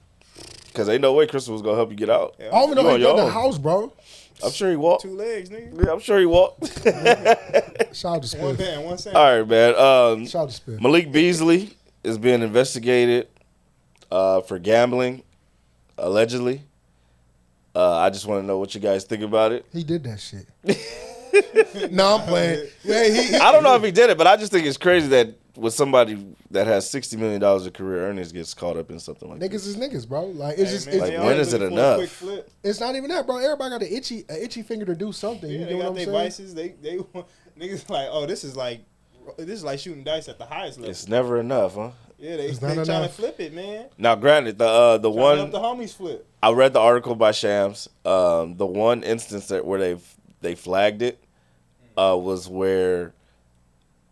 C: Because ain't no way Crystal was going to help you get out.
E: I don't even know he got in the house, bro.
C: I'm sure he walked.
D: 2 legs, nigga.
C: Yeah, I'm sure he walked.
E: Shout out to Spiff.
D: One band, one sound.
C: All right, man.
E: Shout out to Spiff.
C: Malik Beasley is being investigated for gambling, allegedly. I just want to know what you guys think about it.
E: He did that shit. No, I'm playing. Yeah,
C: I don't know if he did it, but I just think it's crazy that with somebody that has $60 million of career earnings gets caught up in something like
E: niggas
C: this.
E: is niggas, bro. Like it's just,
D: man,
E: it's,
C: like,
D: they
C: when
D: always
C: is it
D: looking for a
C: enough?
D: quick flip.
E: it's not even that, bro. Everybody got an itchy finger to do something.
D: Yeah,
E: You
D: they
E: know what
D: got
E: I'm
D: their
E: saying?
D: vices. They want niggas like, oh, this is like shooting dice at the highest level.
C: It's never enough, huh?
D: Yeah, they
E: It's not
D: trying to
E: enough.
D: flip it, man.
C: Now, granted, the
D: Trying to
C: one
D: help the homies flip.
C: I read the article by Shams. The one instance where they flagged it was where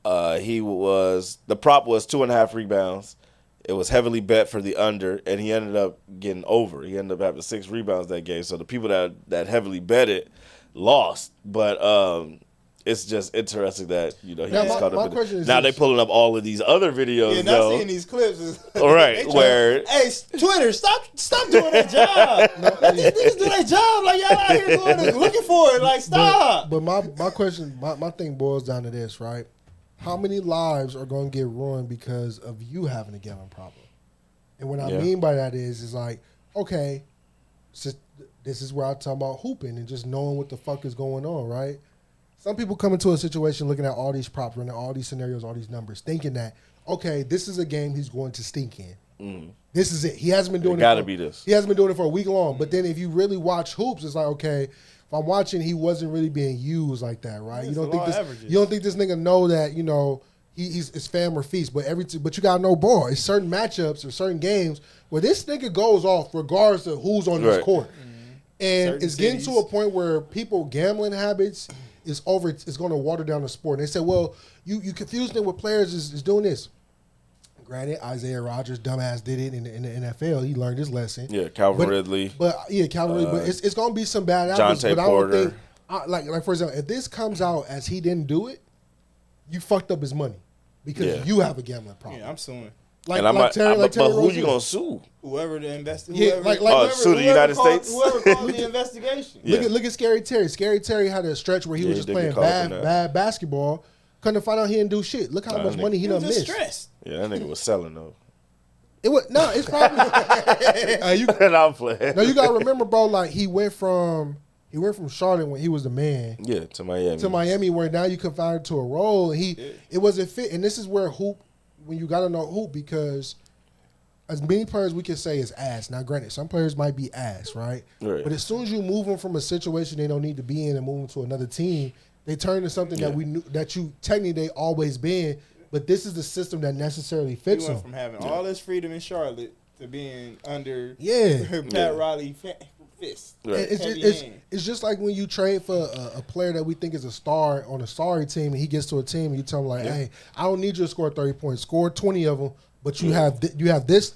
C: the prop was 2.5 rebounds. It was heavily bet for the under, and he ended up getting over. He ended up having 6 rebounds that game. So the people that heavily bet it lost. But it's just interesting that he
E: Now,
C: gets caught
E: my
C: up in
E: question
C: it.
E: is
C: Now
E: this.
C: they pulling up all of these other videos.
D: Yeah, not
C: though.
D: seeing these clips is
C: All right,
D: they trying-
C: where-
D: hey, Twitter, stop doing their job. Let these niggas do their job. Like y'all out here going and looking for it. Like stop.
E: But my question, my thing boils down to this, right? How many lives are going to get ruined because of you having a gambling problem? And what I mean by that is like, okay, so this is where I talk about hooping and just knowing what the fuck is going on, right? Some people come into a situation looking at all these props, running all these scenarios, all these numbers, thinking that, okay, this is a game he's going to stink in.
C: Mm.
E: This is it. He hasn't been doing it.
C: Gotta be this.
E: He hasn't been doing it for a week long. But then if you really watch hoops, it's like, okay, if I'm watching, he wasn't really being used like that, right?
D: Yeah,
E: You don't
D: it's
E: think
D: the
E: this?
D: law of averages.
E: You don't think this nigga know that he's fam or feast? But but you gotta know ball. It's certain matchups or certain games where this nigga goes off regardless of who's on this
C: Right.
E: court, and
D: Certain
E: it's getting to
D: cities.
E: a point where people gambling habits is over. It's going to water down the sport. And they say, well, you confused it with players is doing this. Granted, Isaiah Rodgers, dumbass, did it in the NFL. He learned his lesson.
C: Yeah, Calvin
E: But-
C: Ridley.
E: But Calvin Ridley. But it's going to be some bad
C: Jonte
E: apples. But I don't
C: Porter.
E: think, like for example, if this comes out as he didn't do it, you fucked up his money because you have a gambling problem.
D: Yeah, I'm suing.
E: Like,
C: And
E: like Terry, like Terry
C: but who
E: Rozier.
C: you gonna sue?
D: Whoever the investor.
E: Yeah,
D: Whoever,
E: like
C: Oh, sue the United States?
D: Whoever called the investigation.
C: Yeah.
E: Look at Scary Terry. Scary Terry had a stretch where he was
C: he
E: just
C: did
E: playing
C: get caught up in that.
E: bad basketball. Couldn't find out he didn't do shit. Look how much money he done missed.
D: Stressed.
C: Yeah, that nigga was selling though.
E: It was no, it's probably.
C: I'm playing.
E: No, you gotta remember, bro. Like he went from Charlotte when he was the man.
C: Yeah, to Miami.
E: To Miami, where now you confined to a role. And it wasn't fit. And this is where hoop, when you gotta know hoop, because as many players we can say is ass. Now, granted, some players might be ass, right? But as soon as you move them from a situation they don't need to be in and move them to another team, they turn to something that we knew that you technically they always been. But this is the system that necessarily fits them.
D: From having all this freedom in Charlotte to being under Pat Riley fist.
E: Right. It's just like when you trade for a player that we think is a star on a sorry team, and he gets to a team, and you tell him like, "Hey, I don't need you to score 30 points. Score 20 of them, but you have this."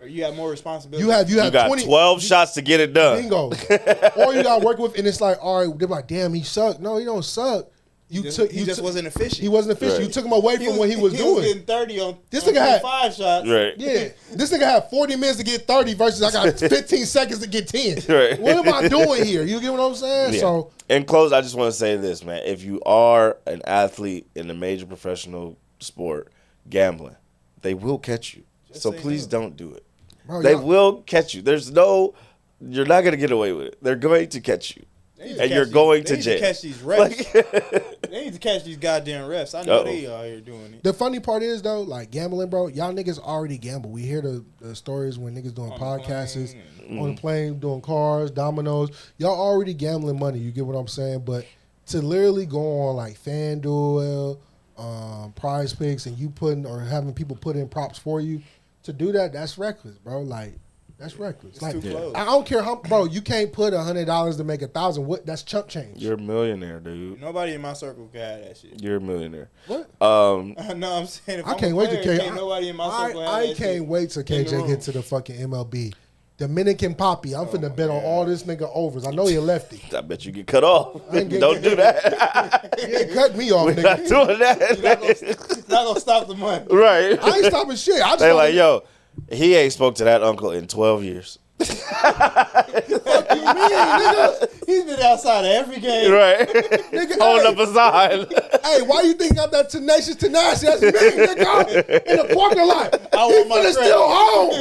D: Or you have more responsibility.
C: You got 20, 12 shots to get it done.
E: Bingo. Or you got to work with, and it's like, all right, they're like, "Damn, he sucked." No, he don't suck.
D: He just wasn't efficient.
E: He wasn't efficient.
C: Right.
E: You took him away from what he was doing.
D: Was getting 30 on
E: this nigga had
D: 5 shots.
C: Right.
E: Yeah. This nigga had 40 minutes to get 30 versus I got 15 seconds to get 10.
C: Right.
E: What am I doing here? You get what I'm saying?
C: Yeah.
E: So
C: in close, I just want to say this, man. If you are an athlete in a major professional sport, gambling, they will catch you. So please don't do it.
E: Bro,
C: they will catch you. You're not going to get away with it. They're going to catch you. And you're going to jail.
D: They need to catch these refs. They need to catch these goddamn refs. I know they out here doing it.
E: The funny part is, though, like gambling, bro, y'all niggas already gamble. We hear the stories when niggas doing podcasts, on the plane, doing cars, dominoes. Y'all already gambling money. You get what I'm saying? But to literally go on like FanDuel, Prize Picks, and you having people put in props for you, to do that, that's reckless, bro. Like, that's reckless. Like, I don't care how, bro. You can't put $100 to make 1,000. What? That's chump change.
C: You're a millionaire, dude.
D: Nobody in my circle can have that shit.
C: You're a millionaire.
E: What?
D: No, I'm saying if
E: I can't wait to
D: can't nobody in my circle have
E: I
D: that
E: can't
D: shit
E: wait till KJ get to the fucking MLB. Dominican Poppy. I'm finna bet on all this nigga overs. I know he a lefty.
C: I bet you get cut off. Don't do that.
E: He ain't cut me off,
C: We're
E: nigga.
C: not doing that.
D: not gonna stop the money.
C: Right.
E: I ain't stopping shit.
C: They like, yo, he ain't spoke to that uncle in 12 years.
E: Fuck you mean, nigga?
D: He's been outside of every game.
C: Right.
E: Nigga,
C: Holding up a sign.
E: Hey, why you think I got that tenacious tenacity? That's me, nigga. In the parking lot.
D: I want my
E: credit. Still home.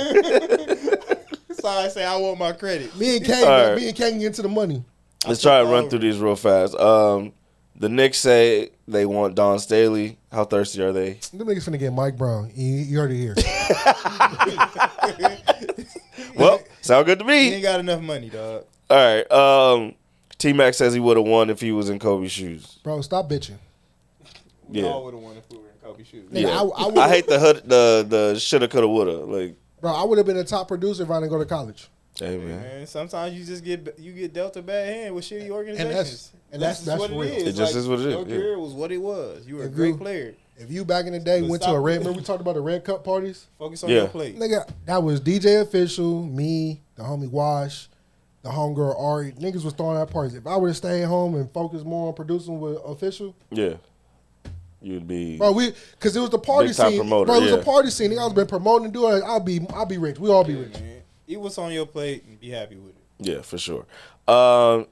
D: So I say I want my credit.
E: Me and Kane get into the money.
C: Let's try to run through these real fast. The Knicks say they want Don Staley. How thirsty are they?
E: Them niggas finna get Mike Brown. You heard it here.
C: Well, sound good to
D: He
C: me.
D: ain't got enough money, dog.
C: All right. T-Mac says he would have won if he was in Kobe's shoes.
E: Bro, stop bitching.
D: We
C: Yeah.
D: all would have won if we were in Kobe's shoes.
E: Nigga,
C: Yeah. I hate the shoulda, coulda, woulda. Like,
E: Bro, I would have been a top producer if I didn't go to college.
C: hey man.
D: Man, sometimes you just get dealt a bad hand with shitty organizations.
E: That's
D: just what
E: real.
D: it is.
C: It just is what it is,
D: Your
C: yeah.
D: career was what it was. You were a
E: If
D: great
E: you-
D: player.
E: If you back in the day
D: But
E: went to
D: stop-
E: a red, remember we talked about the red cup parties?
D: Focus on
C: Yeah.
D: your plate.
E: Nigga, that was DJ Official, me, the homie Wash, the homegirl Ari. Niggas was throwing out parties. If I would have stayed home and focused more on producing with Official,
C: Yeah. You'd be.
E: bro, because it was the party
C: Big time
E: scene.
C: promoter,
E: Bro, it was
C: yeah.
E: a party scene. Nigga, I was been promoting and doing it. I'll be rich. We all be rich.
D: Man, eat what's on your plate and be happy with it.
C: Yeah, for sure.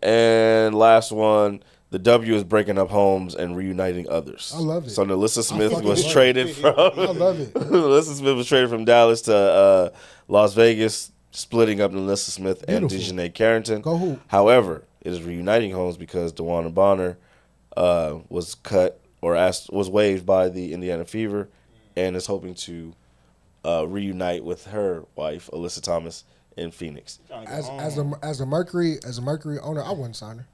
C: And last one. The W is breaking up homes and reuniting others.
E: I love it.
C: So Alyssa Smith
E: fucking
C: was
E: love
C: traded from.
E: I love it.
C: Alyssa Smith was traded from Dallas to Las Vegas, splitting up Alyssa Smith and
E: Beautiful.
C: Dejanay Carrington.
E: Go who?
C: However, it is reuniting homes because DeWanna Bonner was cut or was waived by the Indiana Fever, and is hoping to reunite with her wife Alyssa Thomas in Phoenix.
E: As a Mercury owner, I wouldn't sign her.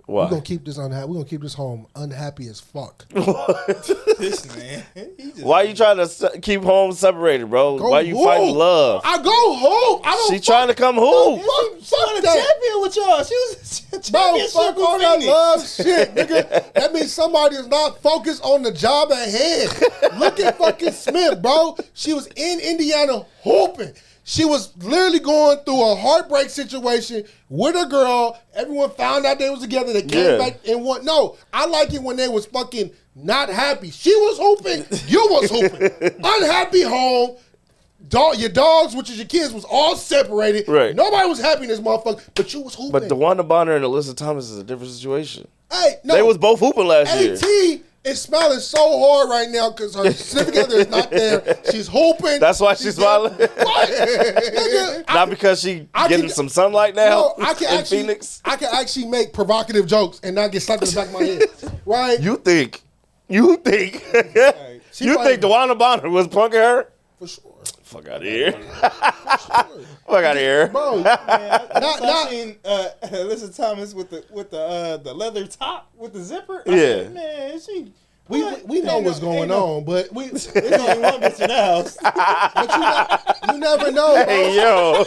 C: Why?
E: We're gonna keep this unhappy. We're gonna keep this home unhappy as fuck.
D: This man. He just,
C: Why you trying to keep homes separated, bro?
E: Go
C: Why you
E: hoop.
C: fighting love?
E: I go home. I don't.
C: She trying to come hoop.
E: Fuck
D: a
E: that.
D: champion with y'all. She was a
E: Bro,
D: championship
E: fuck
D: with
E: all that
D: Phoenix.
E: love shit, nigga. That means somebody is not focused on the job at hand. Look at fucking Smith, bro. She was in Indiana hooping. She was literally going through a heartbreak situation with a girl. Everyone found out they was together. They came back and won. No, I like it when they was fucking not happy. She was hooping. You was hooping. Unhappy home. Your dogs, which is your kids, was all separated.
C: Right.
E: Nobody was happy in this motherfucker, but you was hooping.
C: But DeWanna Bonner and Alyssa Thomas is a different situation.
E: Hey, no.
C: They was both hooping last year.
E: AT is smiling so hard right now because her significant other is not there. She's hooping.
C: That's why she's smiling. Not because she getting some sunlight now in Phoenix.
E: I can actually make provocative jokes and not get slapped in the back of my head. Right?
C: You think you think DeWanna Bonner was punking her?
E: For sure.
C: Fuck out of here. Fuck out of here.
E: Bro,
D: I seen Alyssa Thomas with the leather top with the zipper.
C: Yeah.
D: Man,
E: we know what's going on, but
D: there's only one bitch in the house.
E: But you never know. Bro.
C: Hey, yo.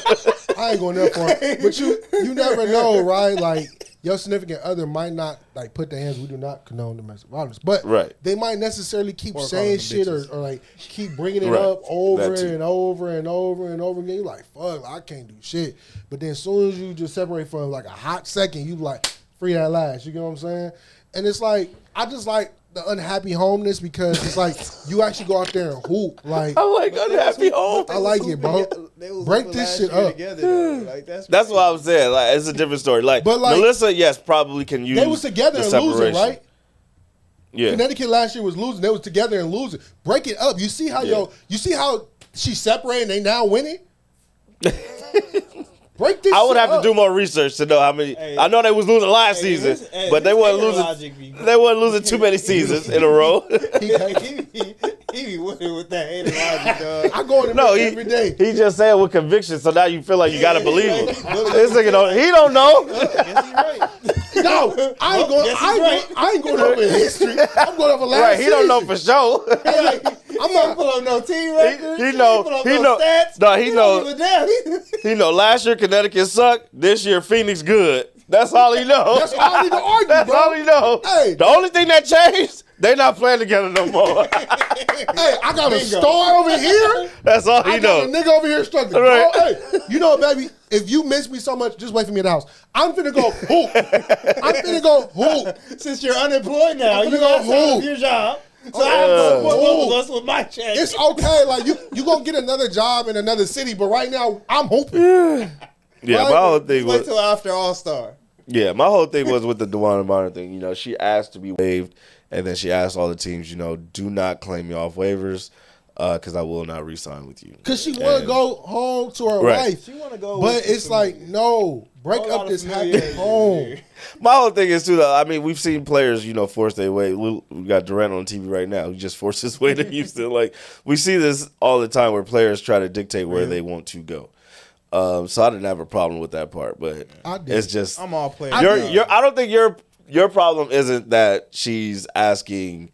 E: I ain't going that far. But you never know, right? Like, your significant other might not like put their hands. We do not condone domestic violence, but they might necessarily keep saying shit or like keep bringing it up over and over and over and over again. You're like, fuck, I can't do shit. But then as soon as you just separate from like a hot second, you like free that last. You get what I'm saying? And it's like I just like the unhappy homeness because it's like you actually go out there and hoop. Like
C: I like unhappy home.
E: I like it, bro. Break this shit up.
D: Like, that's
C: what I was saying. Like it's a different story. Like Melissa, yes, probably can use.
E: They was together and losing, right?
C: Yeah.
E: Connecticut last year was losing. They was together and losing. Break it up. You see how you see how she separated and they now winning? Break this
C: I would have
E: up.
C: to do more research to know how many. I know they was losing last season, but they weren't losing. They weren't losing too many seasons in a row.
D: He be winning with that hater logic, dog.
E: I go in every day.
C: He just said with conviction, so now you feel like you gotta believe him. This nigga don't. He don't know.
D: Guess he right.
E: No, I ain't going over history. I'm going over last
C: Right, he don't
E: season.
C: know for sure.
D: I'm not pull up no team record.
C: He know. He know.
D: Stats.
C: No, he know.
D: Don't give a damn.
C: He know. Last year Connecticut sucked. This year Phoenix good. That's all he know.
E: That's all I need to argue,
C: That's
E: bro.
C: all he know.
E: Hey,
C: the only thing that changed, they not playing together no more.
E: Hey, I got a star over here.
C: That's all he know.
E: I got a nigga over here struggling.
C: Right.
E: Bro, hey, you know what, baby? If you miss me so much, just wait for me at the house. I'm finna go hoop. I'm finna go hoop.
D: Since you're unemployed now, you
E: go
D: got
E: hoop.
D: your job. So I have to support both of us with my check.
E: It's okay. Like you gonna get another job in another city, but right now I'm hooping.
C: Yeah,
E: Right?
C: my whole thing
D: Wait
C: was.
D: till after All-Star.
C: Yeah, my whole thing was with the DeWanna Bonner thing. You know, she asked to be waived, and then she asked all the teams, you know, do not claim me off waivers, because I will not re-sign with you.
E: Because she want to go home to her wife.
D: She want to go.
E: But it's like, no, break up this happy home.
C: My whole thing is, too, though, I mean, we've seen players, you know, force their way. We got Durant on TV right now. He just forced his way to Houston. Like, we see this all the time where players try to dictate where they want to go. So I didn't have a problem with that part, but it's just
D: I'm all playing.
C: I don't think your problem isn't that she's asking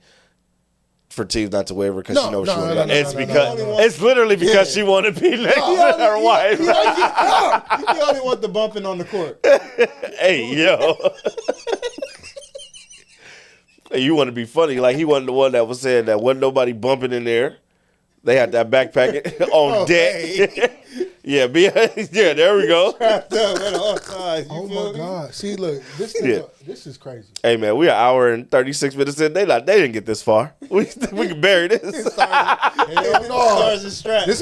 C: for teams not to waiver because she knows she wants to go. It's because it's literally because she want to be next to her wife.
D: He only want the bumping on the court.
C: Hey, yo. You want to be funny. Like, he wasn't the one that was saying that wasn't nobody bumping in there. They had that backpack on deck. Yeah, there we go.
E: Oh my God! See, look, this is crazy.
C: Hey man, we an hour and 36 minutes in. They didn't get this far. We can bury this.
D: Stars and straps.
E: This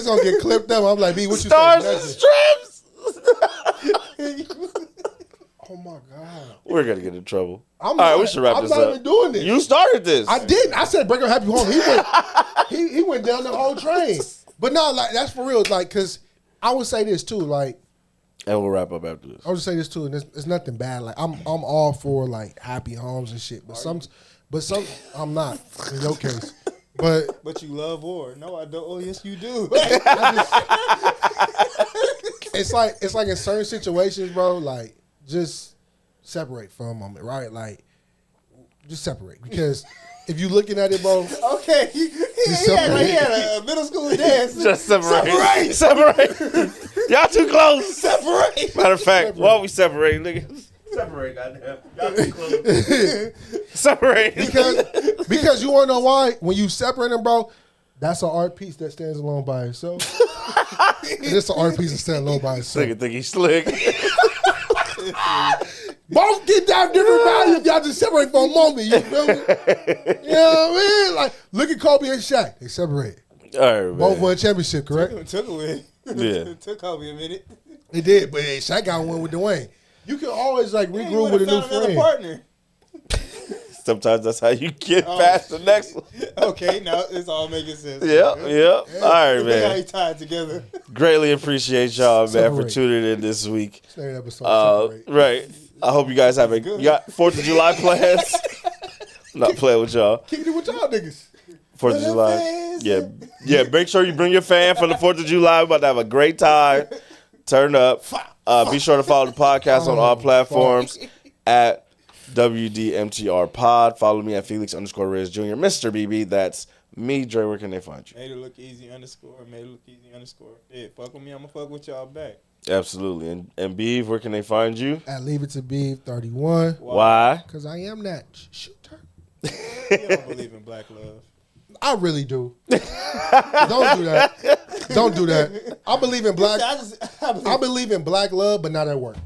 E: gonna get clipped up. I'm like, B, what you
C: Stars
E: saying?
C: and straps.
E: Oh my God!
C: We're gonna get in trouble.
E: All
C: right, we should wrap this up.
E: I'm not even doing this.
C: You started this.
E: I didn't. I said break up happy home. He went down the whole train. But no, like that's for real. Like, cause I would say this too. Like,
C: and we'll wrap up after this.
E: I would say this too, and it's nothing bad. Like, I'm all for like happy homes and shit. But some I'm not in your case. But
D: you love war. No, I don't. Oh, yes, you do.
E: It's like in certain situations, bro. Like, just separate for a moment, right? Like, just separate because. If you looking at it, bro.
D: Okay. He had a middle school dance.
C: Just separate. Y'all too close.
D: Separate.
C: Matter of fact, why we separating, nigga? Separate, goddamn. Y'all too close. Separate.
E: Because you want to know why? When you separate them, bro, that's an art piece that stands alone by itself. It's an art piece that stands alone by itself.
C: Nigga think he's slick.
E: Both get down different value if y'all just separate for a moment. You feel me? You know what I mean? Like, look at Kobe and Shaq. They separate.
C: All right, man.
E: Both won a championship, correct?
D: Took a win.
C: Yeah.
D: Took Kobe a minute.
E: They did, but Shaq got one with Dwayne. You can always like regroup with a new friend.
D: Partner.
C: Sometimes that's how you get past the next one.
D: Okay, now it's all making sense.
C: Yeah. All right,
D: Look how
C: man.
D: you tied together.
C: Greatly appreciate y'all, man, for
E: Separate.
C: tuning in this week.
E: Next episode, separate.
C: Right. I hope you guys have you got 4th of July plans. I'm not playing with y'all.
E: Kick it with y'all niggas.
C: 4th of July. Yeah. Make sure you bring your fan for the 4th of July. We're about to have a great time. Turn up. Be sure to follow the podcast on all platforms at WDMTR Pod. Follow me at Felix_Reyes Jr. Mr. BB. That's me. Dre, where can they find you?
D: Made it look easy _. Made it look easy _. Yeah, fuck with me. I'm gonna fuck with y'all back.
C: Absolutely. And Beeve, where can they find you?
E: At Leave It to Beeve 31.
C: Why?
E: Because I am that shooter.
D: You don't believe in black love.
E: I really do. Don't do that. Don't do that. I believe in black. I believe in black love, but not at work.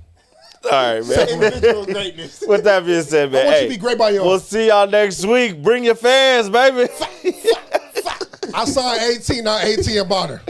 C: All right, man.
D: Individual greatness.
C: With that being said, man,
E: I want you to be great by your own.
C: We'll see y'all next week. Bring your fans, baby.
E: I signed 18, not 18 and bought her.